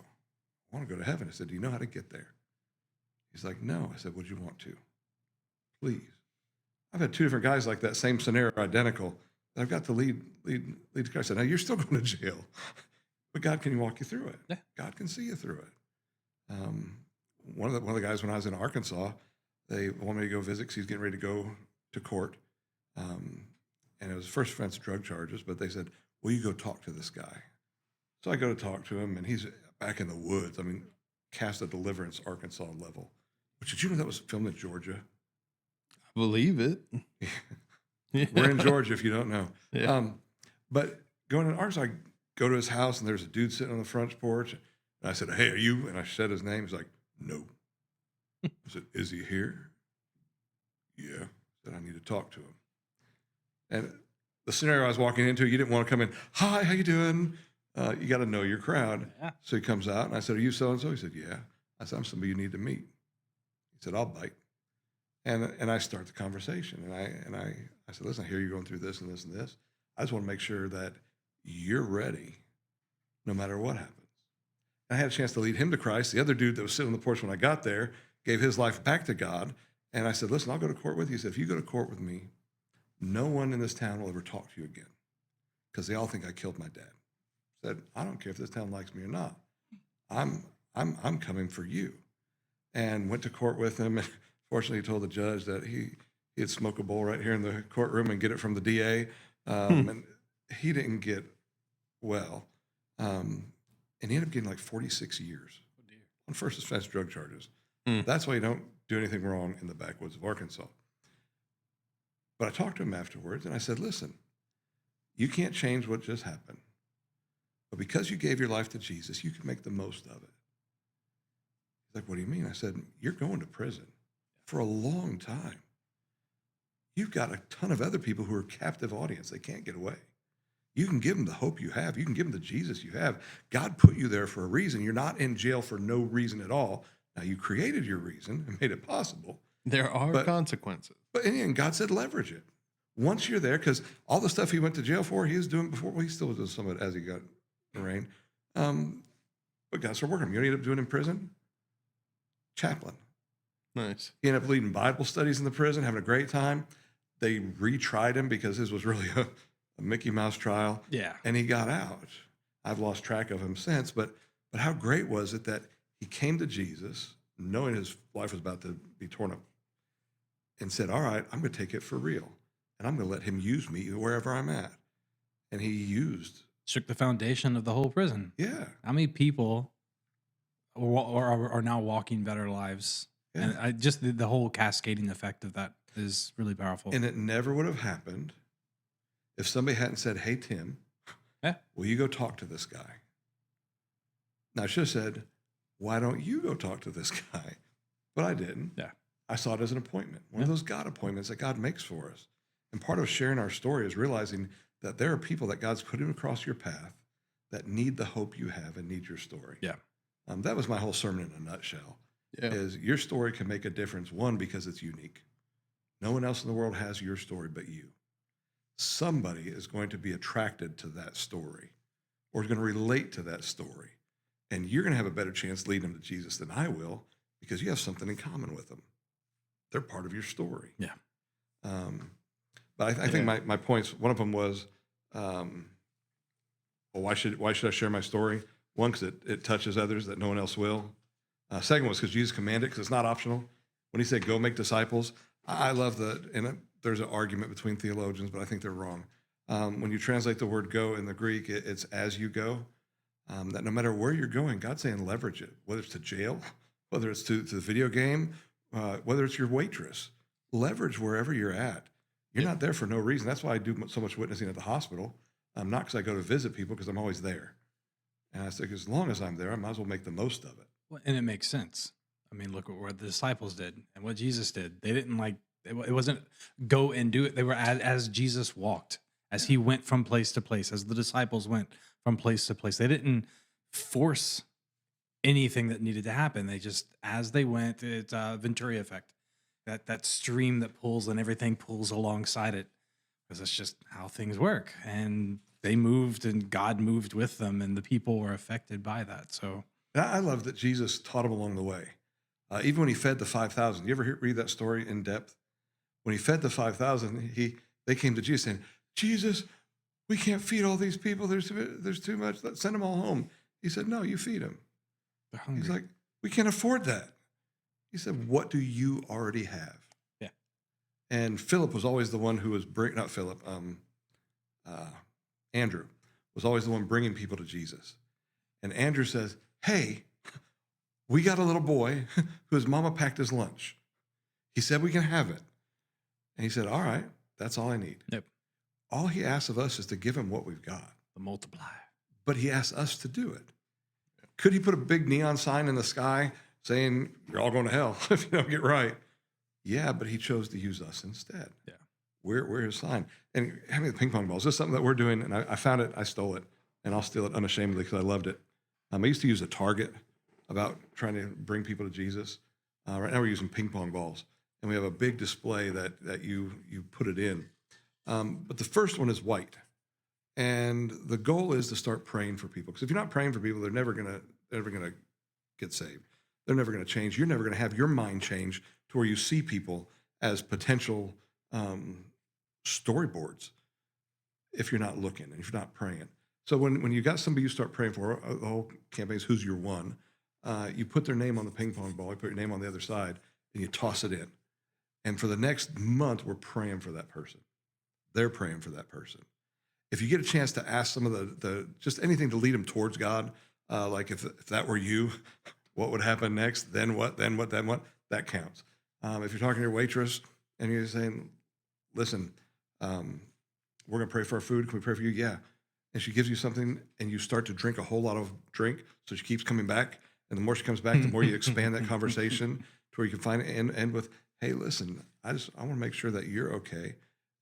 I want to go to heaven. I said, do you know how to get there? He's like, no. I said, would you want to? Please. I've had two different guys like that, same scenario, identical. I've got to lead to Christ. I said, now you're still going to jail, but God can walk you through it. Yeah. God can see you through it. One of the guys when I was in Arkansas, they wanted me to go visit because he's getting ready to go to court. And it was first offense drug charges, but they said, will you go talk to this guy? So I go to talk to him, and he's back in the woods. I mean, Cast of Deliverance, Arkansas level. But did you know that was filmed in Georgia? I believe it. We're in Georgia, if you don't know. Yeah. But going to Arkansas, I go to his house, and there's a dude sitting on the front porch. And I said, hey, are you? And I said his name. He's like, no. I said, is he here? Yeah. I said, I need to talk to him. And the scenario I was walking into, you didn't want to come in, hi, how you doing? You got to know your crowd. Yeah. So he comes out, and I said, "Are you so-and-so?" He said, "Yeah." I said, "I'm somebody you need to meet." He said, "I'll bite." And I start the conversation, and I said, "Listen, I hear you're going through this and this and this. I just want to make sure that you're ready no matter what happens." And I had a chance to lead him to Christ. The other dude that was sitting on the porch when I got there gave his life back to God. And I said, "Listen, I'll go to court with you." He said, "If you go to court with me, no one in this town will ever talk to you again because they all think I killed my dad." I said, "I don't care if this town likes me or not. I'm coming for you." And went to court with him. And fortunately, he told the judge that he'd smoke a bowl right here in the courtroom and get it from the DA. And he didn't get well. And he ended up getting like 46 years on first offense drug charges. That's why you don't do anything wrong in the backwoods of Arkansas. But I talked to him afterwards, and I said, "Listen, you can't change what just happened. But because you gave your life to Jesus, you can make the most of it." He's like, "What do you mean?" I said, "You're going to prison for a long time. You've got a ton of other people who are captive audience. They can't get away. You can give them the hope you have. You can give them the Jesus you have. God put you there for a reason. You're not in jail for no reason at all. Now, you created your reason and made it possible. There are consequences. But and God said leverage it. Once you're there, because all the stuff he went to jail for, he was doing before. Well, he still was doing some of it as he got arraigned. But God started working him. You know what he ended up doing in prison? Chaplain. Nice. He ended up leading Bible studies in the prison, having a great time. They retried him because his was really a Mickey Mouse trial. Yeah. And he got out. I've lost track of him since, but how great was it that he came to Jesus knowing his life was about to be torn up and said, "All right, I'm going to take it for real. And I'm going to let him use me wherever I'm at." And he Shook the foundation of the whole prison. yeah. How many people are now walking better lives? Yeah. And just the whole cascading effect of that is really powerful. And it never would have happened if somebody hadn't said, "Hey, Tim, will you go talk to this guy?" Now, I should have said, "Why don't you go talk to this guy?" But I didn't. Yeah. I saw it as an appointment, one of those God appointments that God makes for us. And part of sharing our story is realizing that there are people that God's putting across your path that need the hope you have and need your story. Yeah. That was my whole sermon in a nutshell. Yeah. Is your story can make a difference, one, because it's unique. No one else in the world has your story but you. Somebody is going to be attracted to that story or is going to relate to that story. And you're going to have a better chance leading them to Jesus than I will because you have something in common with them. They're part of your story. Yeah. But I think my points, one of them was, well, why should I share my story? One, because it touches others that no one else will. Second was because Jesus commanded, because it's not optional. When he said, "Go make disciples," I love and there's an argument between theologians, but I think they're wrong. When you translate the word "go" in the Greek, it's "as you go." That no matter where you're going, God's saying leverage it, whether it's to jail, whether it's to the video game, whether it's your waitress. Leverage wherever you're at. You're not there for no reason. That's why I do so much witnessing at the hospital. Not because I go to visit people, because I'm always there. And I said, as long as I'm there, I might as well make the most of it. Well, and it makes sense. I mean, look at what the disciples did and what Jesus did. They didn't it wasn't go and do it. They were as Jesus walked, as he went from place to place, as the disciples went from place to place. They didn't force anything that needed to happen. They just, as they went, it's a Venturi effect. That stream that pulls and everything pulls alongside it, because that's just how things work. And they moved and God moved with them, and the people were affected by that. So I love that Jesus taught them along the way. Even when he fed the 5,000, you ever read that story in depth? When he fed the 5,000, they came to Jesus saying, "Jesus, we can't feed all these people. There's too much. Let's send them all home." He said, "No, you feed them." they're hungry. He's like, "We can't afford that." He said, "What do you already have?" Yeah. And Philip was always the one who was Andrew was always the one bringing people to Jesus. And Andrew says, "Hey, we got a little boy whose mama packed his lunch. He said we can have it." And he said, "All right, that's all I need." Yep. All he asks of us is to give him what we've got. The multiply. But he asks us to do it. Could he put a big neon sign in the sky saying, "You're all going to hell if you don't get right"? Yeah, but he chose to use us instead. Yeah. We're his sign. And having the ping pong balls, this is something that we're doing, and I found it, I stole it and I'll steal it unashamedly because I loved it. I used to use a target about trying to bring people to Jesus. Right now we're using ping pong balls, and we have a big display that you put it in. But the first one is white. And the goal is to start praying for people. Because if you're not praying for people, they're never gonna get saved. They're never gonna change. You're never gonna have your mind change to where you see people as potential storyboards if you're not looking and if you're not praying. So when you got somebody you start praying for, the whole campaign is who's your one. You put their name on the ping pong ball, you put your name on the other side, and you toss it in. And for the next month, we're praying for that person. They're praying for that person. If you get a chance to ask some of the just anything to lead them towards God, like if that were you, what would happen next? Then what? Then what? Then what? That counts. If you're talking to your waitress and you're saying, listen, we're going to pray for our food. Can we pray for you? Yeah. And she gives you something and you start to drink a whole lot of drink. So she keeps coming back. And the more she comes back, the more you expand that conversation to where you can find it and end with, hey, listen, I want to make sure that you're okay.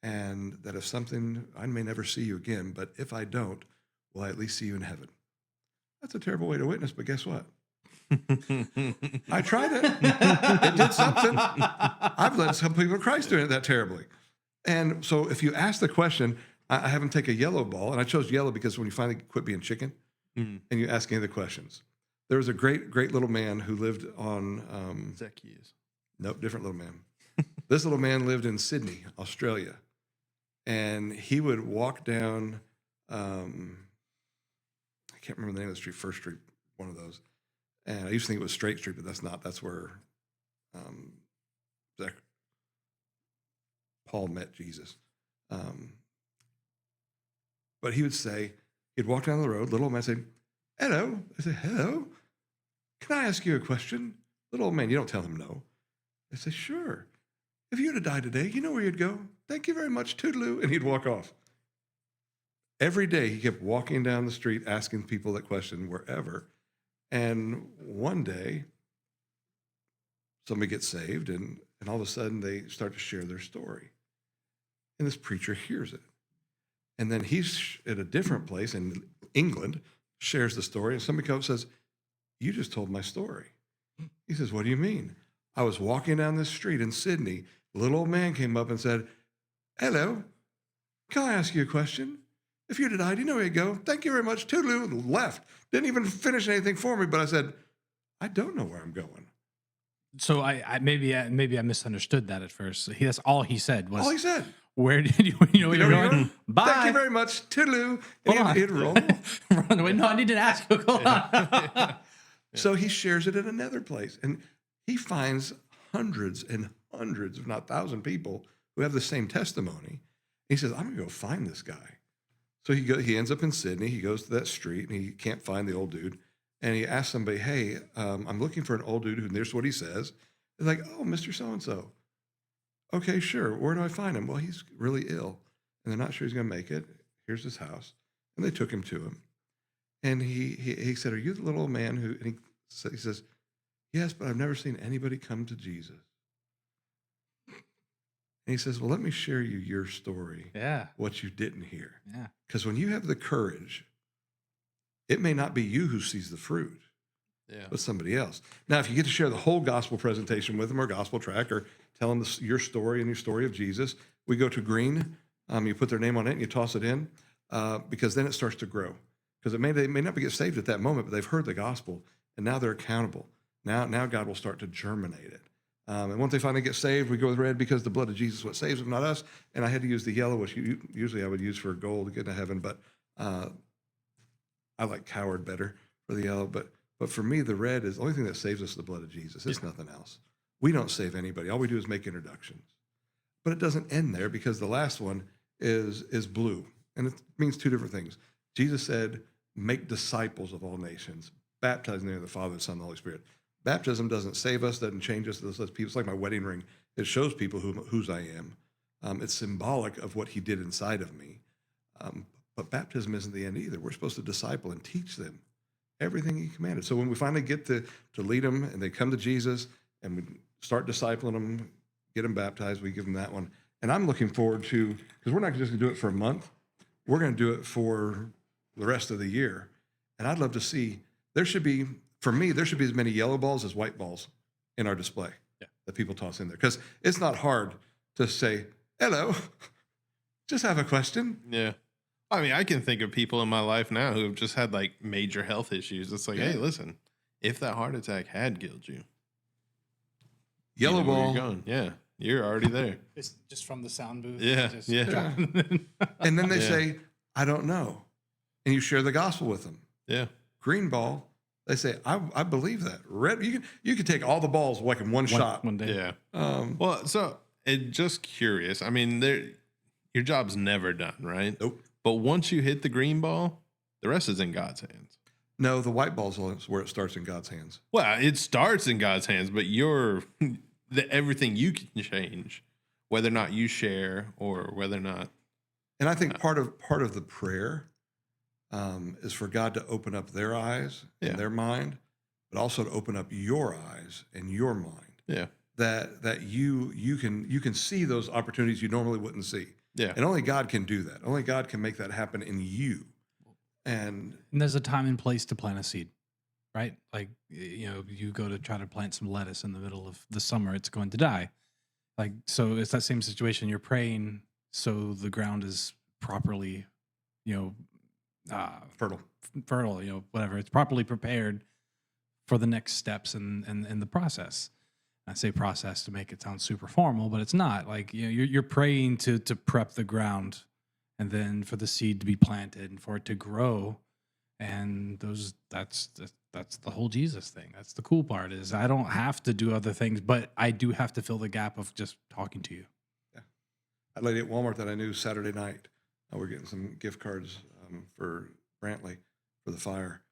And that if something, I may never see you again, but if I don't, will I at least see you in heaven? That's a terrible way to witness, but guess what? I tried it. It did something. I've led some people to Christ doing it that terribly. And so if you ask the question, I have them take a yellow ball, and I chose yellow because when you finally quit being chicken and you ask any of the questions. There was a great little man who lived on... Ezekiel. Nope, different little man. This little man lived in Sydney, Australia. And he would walk down, I can't remember the name of the street, First Street, one of those. And I used to think it was Straight Street, but that's not. That's where Paul met Jesus. But he would say, he'd walk down the road, little old man say, hello. I say, hello. Can I ask you a question? Little old man, you don't tell him no. I say, sure. If you were to die today, you know where you'd go? Thank you very much, toodaloo. And he'd walk off. Every day he kept walking down the street asking people that question wherever. And one day, somebody gets saved, and all of a sudden they start to share their story. And this preacher hears it. And then he's at a different place in England, shares the story, and somebody comes and says, you just told my story. He says, what do you mean? I was walking down this street in Sydney. A little old man came up and said, hello, can I ask you a question? If you were to die, do you know where you go? Thank you very much, toodaloo, and left. Didn't even finish anything for me, but I said, I don't know where I'm going. So I maybe I misunderstood that at first. That's all he said was. All he said. Where did you know where you're going? Bye. Thank you very much, toodaloo. Hold And on. he'd roll. Run away. No, I need to ask you. Hold on. So he shares it in another place. And he finds hundreds and hundreds, if not 1,000 people who have the same testimony. He says, I'm going to go find this guy. So he ends up in Sydney. He goes to that street, and he can't find the old dude. And he asks somebody, hey, I'm looking for an old dude, and there's what he says. They're like, oh, Mr. So-and-so. Okay, sure. Where do I find him? Well, he's really ill, and they're not sure he's going to make it. Here's his house. And they took him to him. And he said, are you the little old man who, and he says, yes, but I've never seen anybody come to Jesus. And he says, well, let me share you your story. Yeah. What you didn't hear. Yeah. Because when you have the courage, it may not be you who sees the fruit, but somebody else. Now, if you get to share the whole gospel presentation with them or gospel track or tell them your story and your story of Jesus, we go to green. You put their name on it and you toss it in because then it starts to grow. Because they may not get saved at that moment, but they've heard the gospel and now they're accountable. Now God will start to germinate it. And once they finally get saved, we go with red because the blood of Jesus is what saves them, not us. And I had to use the yellow, which usually I would use for gold to get into heaven, but I like coward better for the yellow. But for me, the red is the only thing that saves us is the blood of Jesus. It's nothing else. We don't save anybody. All we do is make introductions. But it doesn't end there because the last one is blue. And it means two different things. Jesus said, make disciples of all nations, baptize in the name of the Father, the Son, and the Holy Spirit. Baptism doesn't save us, doesn't change us. It's like my wedding ring. It shows people whose I am. It's symbolic of what he did inside of me. But baptism isn't the end either. We're supposed to disciple and teach them everything he commanded. So when we finally get to lead them and they come to Jesus and we start discipling them, get them baptized, we give them that one. And I'm looking forward to, because we're not just going to do it for a month. We're going to do it for the rest of the year. And I'd love to see, for me, there should be as many yellow balls as white balls in our display that people toss in there. Because it's not hard to say, hello, just have a question. Yeah. I mean, I can think of people in my life now who have just had like major health issues. It's like, hey, listen, if that heart attack had killed you, Yellow you know where ball. you're going. Yeah. You're already there. It's just from the sound booth. Yeah, Just yeah. And then they say, I don't know. And you share the gospel with them. Yeah. Green ball, they say, I believe that. Red, you can take all the balls like in one shot. One day. Yeah. Well, so just curious. I mean, your job's never done, right? Nope. But once you hit the green ball, the rest is in God's hands. No, the white ball's where it starts in God's hands. Well, it starts in God's hands, but everything you can change, whether or not you share or whether or not. And I think part of the prayer is for God to open up their eyes and their mind, but also to open up your eyes and your mind. Yeah. That you can see those opportunities you normally wouldn't see. Yeah. And only God can do that. Only God can make that happen in you. And there's a time and place to plant a seed, right? Like, you go to try to plant some lettuce in the middle of the summer, it's going to die. Like, so it's that same situation. You're praying so the ground is properly, fertile. Whatever. It's properly prepared for the next steps in the process. I say process to make it sound super formal, but it's not. Like, you're praying to prep the ground, and then for the seed to be planted and for it to grow. And that's the whole Jesus thing. That's the cool part, is I don't have to do other things, but I do have to fill the gap of just talking to you. Yeah. That lady at Walmart that I knew Saturday night, we're getting some gift cards for Brantley for the fire.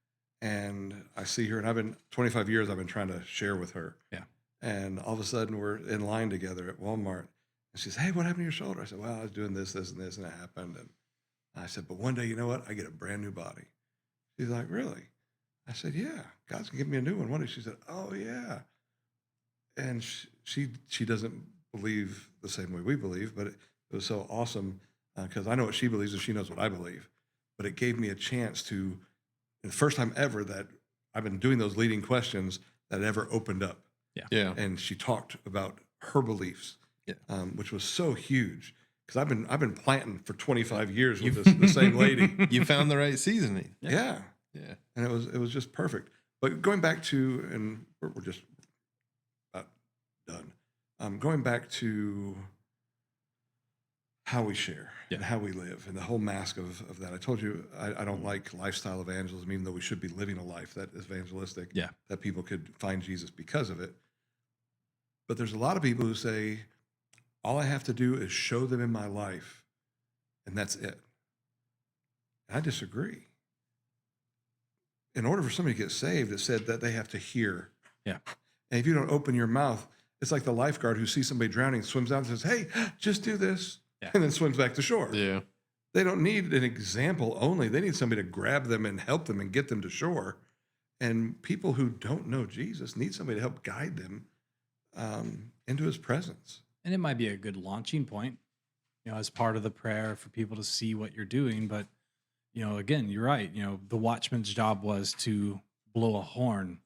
And I see her, and I've been 25 years, I've been trying to share with her. Yeah. And all of a sudden we're in line together at Walmart. And she says, hey, what happened to your shoulder? I said, well, I was doing this, and this, and it happened. And I said, but one day, you know what? I get a brand new body. She's like, really? I said, yeah, God's gonna give me a new one. One day she said, oh yeah. And she doesn't believe the same way we believe, but it was so awesome because I know what she believes and she knows what I believe. But it gave me a chance to, the first time ever that I've been doing those leading questions that ever opened up. Yeah. And she talked about her beliefs, which was so huge because I've been planting for 25 years with the same lady. You found the right seasoning. Yeah. Yeah. And it was just perfect. But going back to, and we're just about done. Going back to how we share and how we live and the whole mask of that. I told you I don't like lifestyle evangelism, even though we should be living a life that is evangelistic, that people could find Jesus because of it. But there's a lot of people who say, all I have to do is show them in my life, and that's it. And I disagree. In order for somebody to get saved, it said that they have to hear. Yeah. And if you don't open your mouth, it's like the lifeguard who sees somebody drowning, swims out and says, hey, just do this, and then swims back to shore. Yeah. They don't need an example only. They need somebody to grab them and help them and get them to shore. And people who don't know Jesus need somebody to help guide them into his presence. And it might be a good launching point, as part of the prayer for people to see what you're doing. But, again, you're right. The watchman's job was to blow a horn,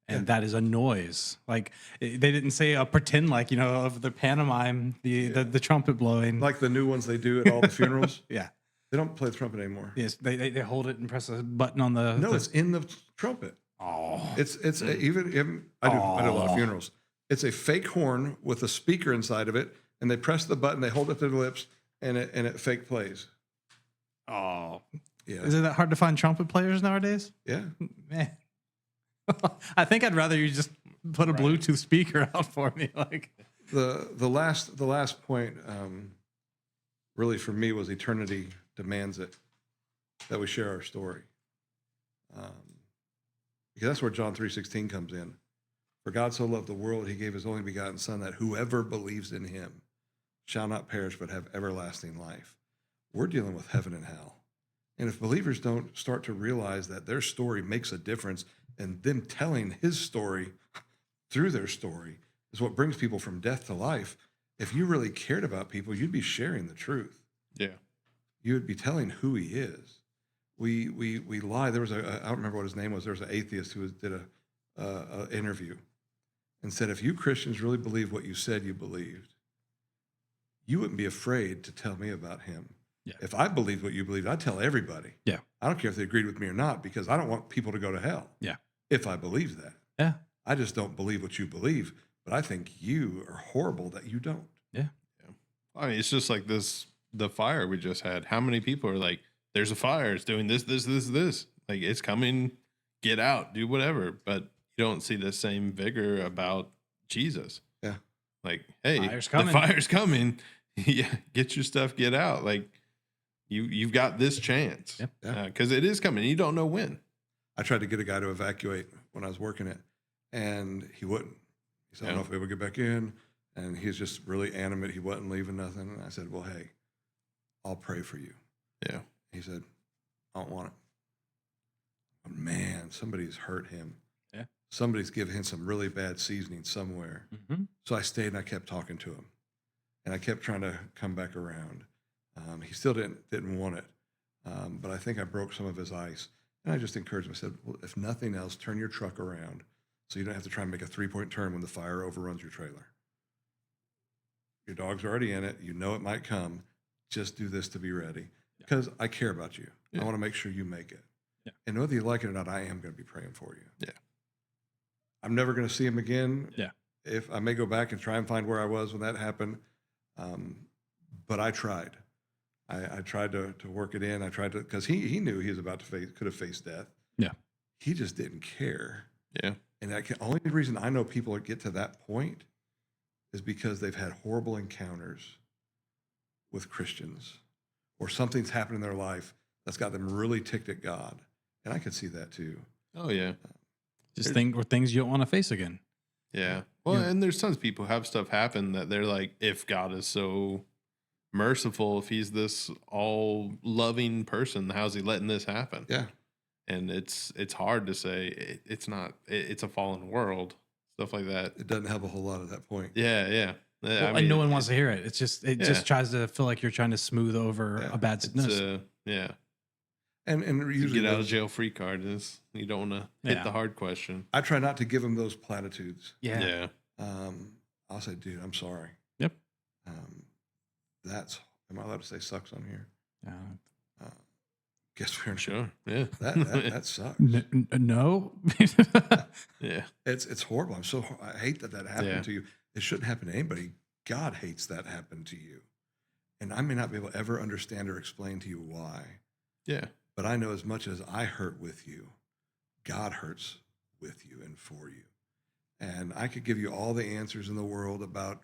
and that is a noise. Like, they didn't say pretend like, of the pantomime, the trumpet blowing. Like the new ones they do at all the funerals. Yeah. They don't play the trumpet anymore. Yes, they hold it and press a button on the. No, it's in the trumpet. Oh. It's even I do a lot of funerals. It's a fake horn with a speaker inside of it, and they press the button, they hold it to their lips, and it fake plays. Oh. Yeah. Is it that hard to find trumpet players nowadays? Yeah. Man. I think I'd rather you just put a Bluetooth speaker out for me. Like the last point really for me was eternity demands it, that we share our story. Because that's where John 3:16 comes in. For God so loved the world, he gave his only begotten son, that whoever believes in him shall not perish, but have everlasting life. We're dealing with heaven and hell. And if believers don't start to realize that their story makes a difference, and them telling his story through their story is what brings people from death to life, if you really cared about people, you'd be sharing the truth. Yeah. You would be telling who he is. we lie. There was I don't remember what his name was. There was an atheist who did a interview and said, if you Christians really believe what you said you believed, you wouldn't be afraid to tell me about him. Yeah. If I believed what you believed, I'd tell everybody. Yeah. I don't care if they agreed with me or not, because I don't want people to go to hell. Yeah. If I believe that. Yeah. I just don't believe what you believe, but I think you are horrible that you don't. Yeah. I mean, it's just like the fire we just had. How many people are like, there's a fire, it's doing this. Like, it's coming, get out, do whatever. But you don't see the same vigor about Jesus. Yeah. Like, hey, Fire's coming. the fire's coming. Yeah, get your stuff, get out. Like, you've got this chance. Yep. Yeah. Because it is coming. You don't know when. I tried to get a guy to evacuate when I was working it, and he wouldn't. He said, I don't know if we ever get back in. And he was just really animate. He wasn't leaving nothing. And I said, well, hey, I'll pray for you. Yeah. He said, I don't want it. But man, somebody's hurt him. Yeah. Somebody's given him some really bad seasoning somewhere. Mm-hmm. So I stayed and I kept talking to him. And I kept trying to come back around. He still didn't want it. But I think I broke some of his ice. And I just encouraged him. I said, well, if nothing else, turn your truck around so you don't have to try and make a 3-point turn when the fire overruns your trailer. Your dog's already in it. You know it might come. Just do this to be ready. Because I care about you. Yeah. I want to make sure you make it. Yeah. And whether you like it or not, I am going to be praying for you. Yeah. I'm never going to see him again. Yeah. If I may go back and try and find where I was when that happened. But I tried. I tried to work it in. I tried to, because he knew he was about to could have faced death. Yeah. He just didn't care. Yeah. And only reason I know people get to that point is because they've had horrible encounters with Christians, or something's happened in their life that's got them really ticked at God. And I could see that too. Oh, yeah. Just things you don't want to face again. Yeah. Well, and there's tons of people who have stuff happen that they're like, if God is so merciful, if he's this all loving person, how's he letting this happen? Yeah. And it's hard to say it's not, it's a fallen world, stuff like that. It doesn't help a whole lot at that point. Yeah. Yeah. Well, and no one wants to hear it. It's just just tries to feel like you're trying to smooth over a bad sickness. Yeah. And usually get out of jail free card is, you don't want to hit the hard question. I try not to give them those platitudes. Yeah. I'll say, dude, I'm sorry. Yep. Am I allowed to say sucks on here? Guess we're Sure. Yeah. That sucks. No. Yeah. It's horrible. I hate that happened to you. It shouldn't happen to anybody. God hates that happen to you. And I may not be able to ever understand or explain to you why. Yeah. But I know as much as I hurt with you, God hurts with you and for you. And I could give you all the answers in the world about,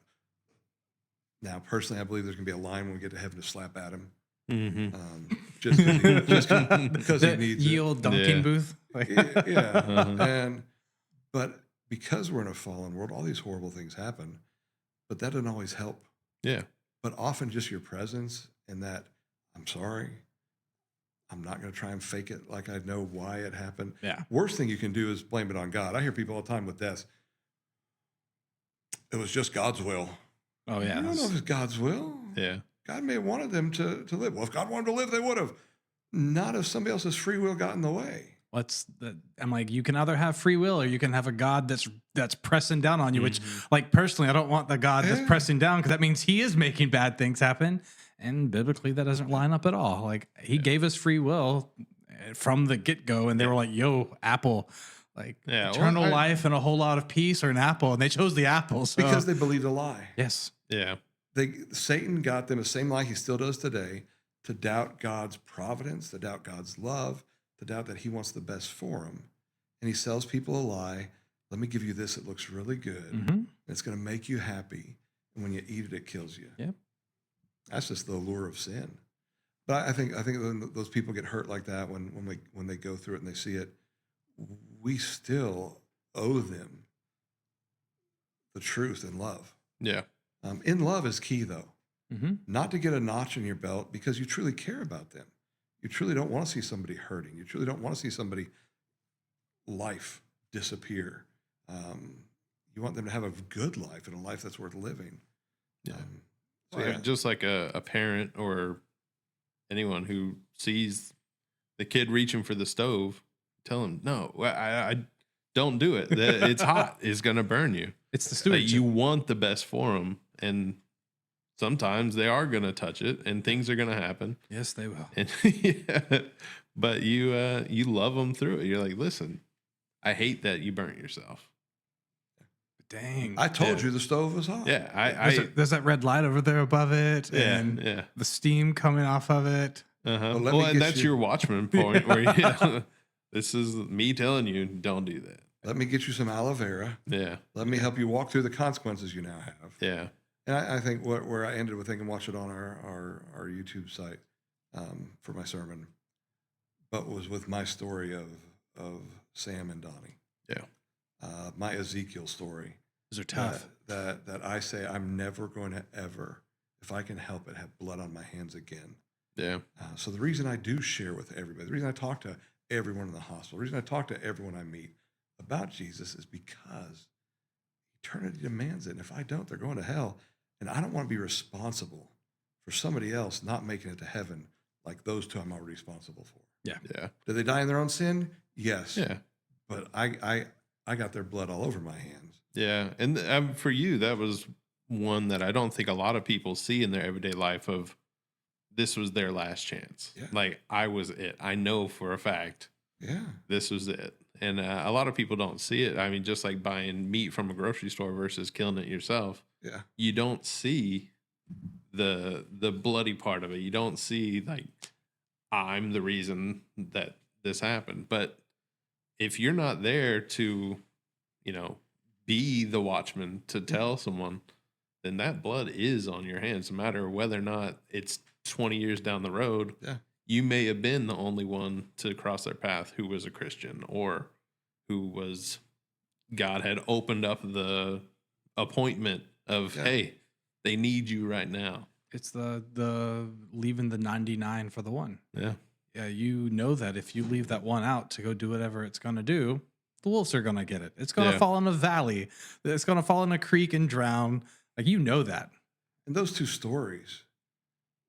now personally, I believe there's going to be a line when we get to heaven to slap at him. Mm-hmm. Just because he needs the it. old dunking booth. Yeah. But because we're in a fallen world, all these horrible things happen, but that doesn't always help. Yeah. But often just your presence and that, I'm sorry, I'm not going to try and fake it like I know why it happened. Yeah. Worst thing you can do is blame it on God. I hear people all the time with deaths. It was just God's will. Oh, yeah. I don't know if it's God's will. Yeah. God may have wanted them to live. Well, if God wanted to live, they would have. Not if somebody else's free will got in the way. I'm like, you can either have free will or you can have a God that's pressing down on you, which, like, personally, I don't want the God that's pressing down, because that means he is making bad things happen. And biblically, that doesn't line up at all. Like, he gave us free will from the get-go, and they were like, yo, apple, like, eternal life and a whole lot of peace, or an apple, and they chose the apple. So. Because they believed a lie. Yes. Yeah. Satan got them the same lie he still does today, to doubt God's providence, to doubt God's love, to doubt that he wants the best for them. And he sells people a lie. Let me give you this. It looks really good. Mm-hmm. It's going to make you happy. And when you eat it, it kills you. Yep. That's just the allure of sin. But I think when those people get hurt like that, when they go through it and they see it, we still owe them the truth and love. Yeah. In love is key, though. Mm-hmm. Not to get a notch in your belt, because you truly care about them. You truly don't want to see somebody hurting. You truly don't want to see somebody life disappear. You want them to have a good life and a life that's worth living. Yeah. Just like a parent or anyone who sees the kid reaching for the stove, tell him, no, I don't do it. It's hot. It's going to burn you. It's the Like, stewardship. you want the best for them. And sometimes they are going to touch it and things are going to happen. Yes, they will. And but you love them through it. You're like, listen, I hate that you burnt yourself. Dang. I told you the stove was hot. Yeah. There's that red light over there above it, Yeah, and yeah. the steam coming off of it. Uh-huh. Well, Well, and that's your Watchman point where this is me telling you, don't do that. Let me get you some aloe vera. Yeah. Let me help you walk through the consequences you now have. Yeah. And I think where I ended with thinking, watch it on our YouTube site for my sermon, but was with my story of Sam and Donnie. Yeah. My Ezekiel story. Those are tough. That I say I'm never going to ever, if I can help it, have blood on my hands again. Yeah. So the reason I do share with everybody, the reason I talk to everyone in the hospital, the reason I talk to everyone I meet about Jesus is because eternity demands it. And if I don't, they're going to hell. And I don't want to be responsible for somebody else not making it to heaven like those two I'm already responsible for. Yeah. Yeah. Did they die in their own sin? Yes. Yeah. But I got their blood all over my hands. Yeah. And for you, that was one that I don't think a lot of people see in their everyday life of this was their last chance. Yeah. Like, I was it. I know for a fact Yeah. this was it. And a lot of people don't see it. I mean, just like buying meat from a grocery store versus killing it yourself. Yeah. You don't see the bloody part of it. You don't see like, I'm the reason that this happened. But if you're not there to, be the watchman to tell someone, then that blood is on your hands, no matter whether or not it's 20 years down the road. Yeah. You may have been the only one to cross their path who was a Christian or who was, God had opened up the appointment of, hey, they need you right now. It's the leaving the 99 for the one. Yeah. Yeah, you know that if you leave that one out to go do whatever it's going to do, the wolves are going to get it. It's going to fall in a valley. It's going to fall in a creek and drown. Like, you know that. And those two stories,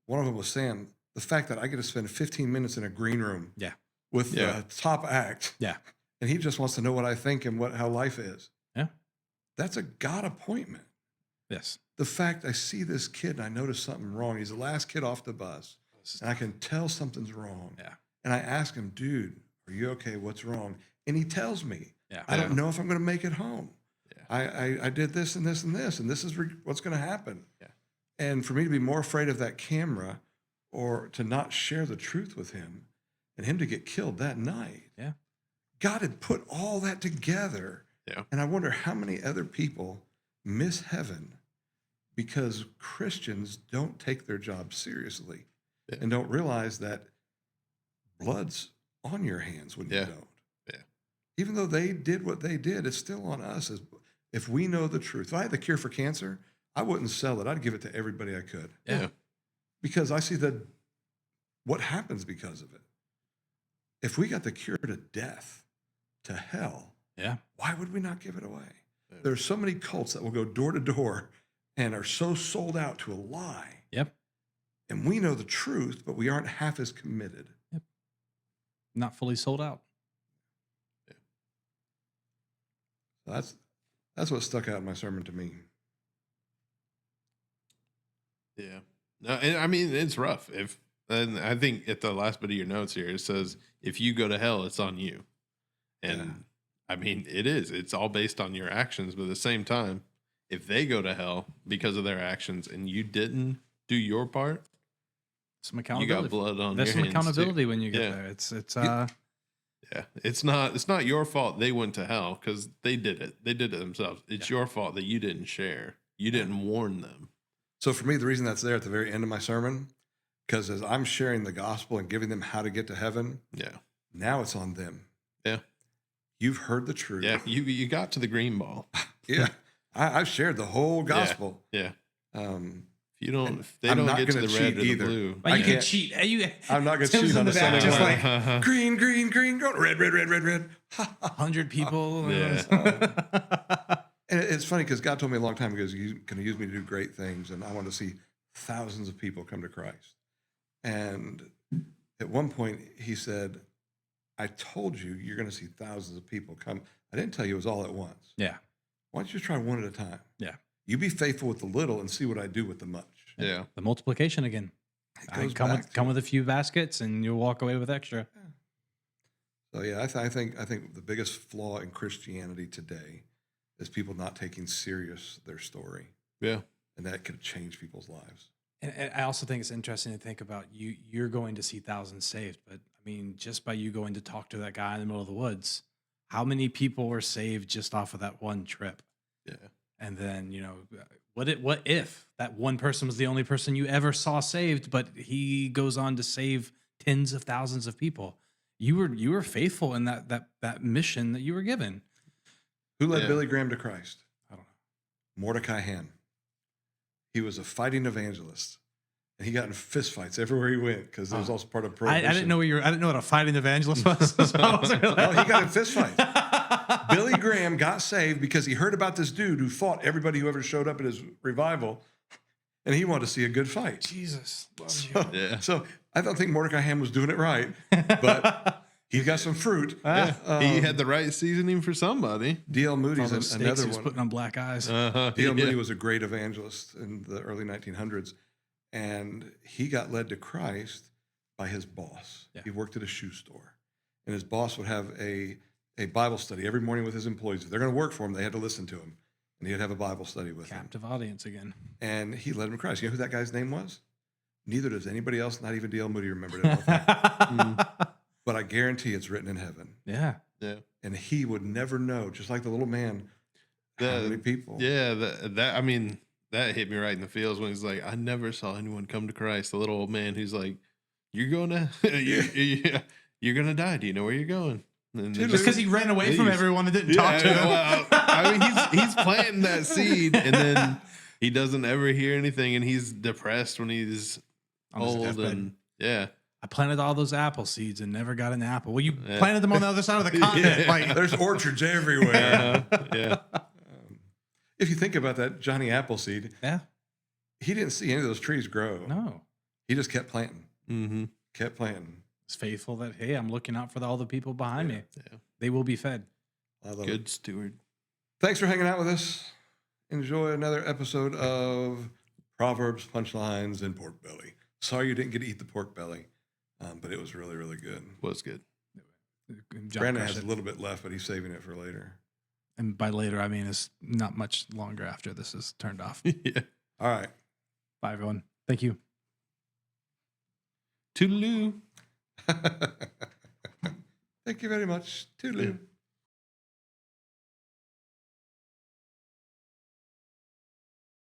one of them was Sam, the fact that I get to spend 15 minutes in a green room with the top act. Yeah. And he just wants to know what I think and how life is. Yeah. That's a God appointment. Yes. The fact I see this kid and I notice something wrong. He's the last kid off the bus. And I can tell something's wrong. Yeah. And I ask him, dude, are you okay? What's wrong? And he tells me. Yeah. I don't know if I'm going to make it home. Yeah. I did this and this and this, and this is what's going to happen. Yeah. And for me to be more afraid of that camera or to not share the truth with him and him to get killed that night. Yeah. God had put all that together. Yeah. And I wonder how many other people miss heaven because Christians don't take their job seriously and don't realize that blood's on your hands when you don't. Yeah. Even though they did what they did, it's still on us. If we know the truth. If I had the cure for cancer, I wouldn't sell it. I'd give it to everybody I could. Yeah. Because I see what happens because of it. If we got the cure to death, to hell, why would we not give it away? Yeah. There's so many cults that will go door to door and are so sold out to a lie. Yep. And we know the truth, but we aren't half as committed. Yep. Not fully sold out. So that's what stuck out in my sermon to me. Yeah. No, and I mean, it's rough. And I think at the last bit of your notes here, it says, if you go to hell, it's on you. And I mean, it is. It's all based on your actions. But at the same time, if they go to hell because of their actions and you didn't do your part, some accountability. you got blood on There's your some hands accountability too. when you get there. It's It's not your fault they went to hell because they did it. They did it themselves. It's your fault that you didn't share. You didn't warn them. So for me, the reason that's there at the very end of my sermon, because as I'm sharing the gospel and giving them how to get to heaven, now it's on them. Yeah. You've heard the truth. Yeah. You got to the green ball. Yeah. I've shared the whole gospel. Yeah. If they I'm don't not get to gonna the red cheat or the either. blue. But I you can can't- cheat. I'm not going to Tim's cheat in on the the back, Sunday just morning. like green, green, green, going red, red, red, red, red. 100 people. Yeah. And it's funny because God told me a long time ago, He's going to use me to do great things. And I want to see thousands of people come to Christ. And at one point he said, I told you you're going to see thousands of people come. I didn't tell you it was all at once. Yeah. Why don't you try one at a time? Yeah. You be faithful with the little and see what I do with the much. Yeah. The multiplication again. It goes Come back with, to come it. with a few baskets and you'll walk away with extra. So yeah, I think the biggest flaw in Christianity today is people not taking serious their story, Yeah. and that could change people's lives. And I also think it's interesting to think about you're going to see thousands saved, but I mean, just by you going to talk to that guy in the middle of the woods, how many people were saved just off of that one trip? Yeah. And then, what if that one person was the only person you ever saw saved, but he goes on to save tens of thousands of people? You were faithful in that mission that you were given. Who led Yeah. Billy Graham to Christ? I don't know. Mordecai Ham. He was a fighting evangelist, and he got in fistfights everywhere he went because it was also part of I prohibition. didn't know I didn't know what a fighting evangelist was. So I wasn't really- No, he got in fistfights. Billy Graham got saved because he heard about this dude who fought everybody who ever showed up at his revival, and he wanted to see a good fight. Jesus loves you. So, Yeah. so I don't think Mordecai Ham was doing it right, but he got some fruit. He had the right seasoning for somebody. D.L. All Moody's those steaks another he was one. putting on black eyes. Uh-huh. D.L. Moody Yeah. was a great evangelist in the early 1900s, and he got led to Christ by his boss. Yeah. He worked at a shoe store, and his boss would have a Bible study every morning with his employees. If they're going to work for him, they had to listen to him, and he'd have a Bible study with them. Captive audience again. And he led him to Christ. You know who that guy's name was? Neither does anybody else, not even D.L. Moody remembered it. But I guarantee it's written in heaven. Yeah. Yeah. And he would never know, just like the little man, how many people. Yeah. That I mean, that hit me right in the feels when he's like, I never saw anyone come to Christ. The little old man who's like, you're gonna you're gonna die. Do you know where you're going? And Dude, Just because he ran away from everyone and didn't talk to them. Well, I mean, he's planting that seed, and then he doesn't ever hear anything, and he's depressed when he's On his old, deathbed. and yeah, I planted all those apple seeds and never got an apple. Well, you Yeah. planted them on the other side of the continent. Yeah. Like, There's orchards everywhere. yeah, If you think about that Johnny Appleseed, yeah, he didn't see any of those trees grow. no. He just kept planting, mm-hmm. kept planting. It's faithful that, hey, I'm looking out for all the people behind me. Yeah. They will be fed. I love it. Good steward. Thanks for hanging out with us. Enjoy another episode of Proverbs, Punchlines, and Pork Belly. Sorry you didn't get to eat the pork belly, but it was really, really good. Was good. John Brandon crushed has a it. little bit left, but he's saving it for later. And by later, I mean it's not much longer after this is turned off. Yeah. All right. Bye, everyone. Thank you. Toodaloo. Thank you very much. Toodaloo.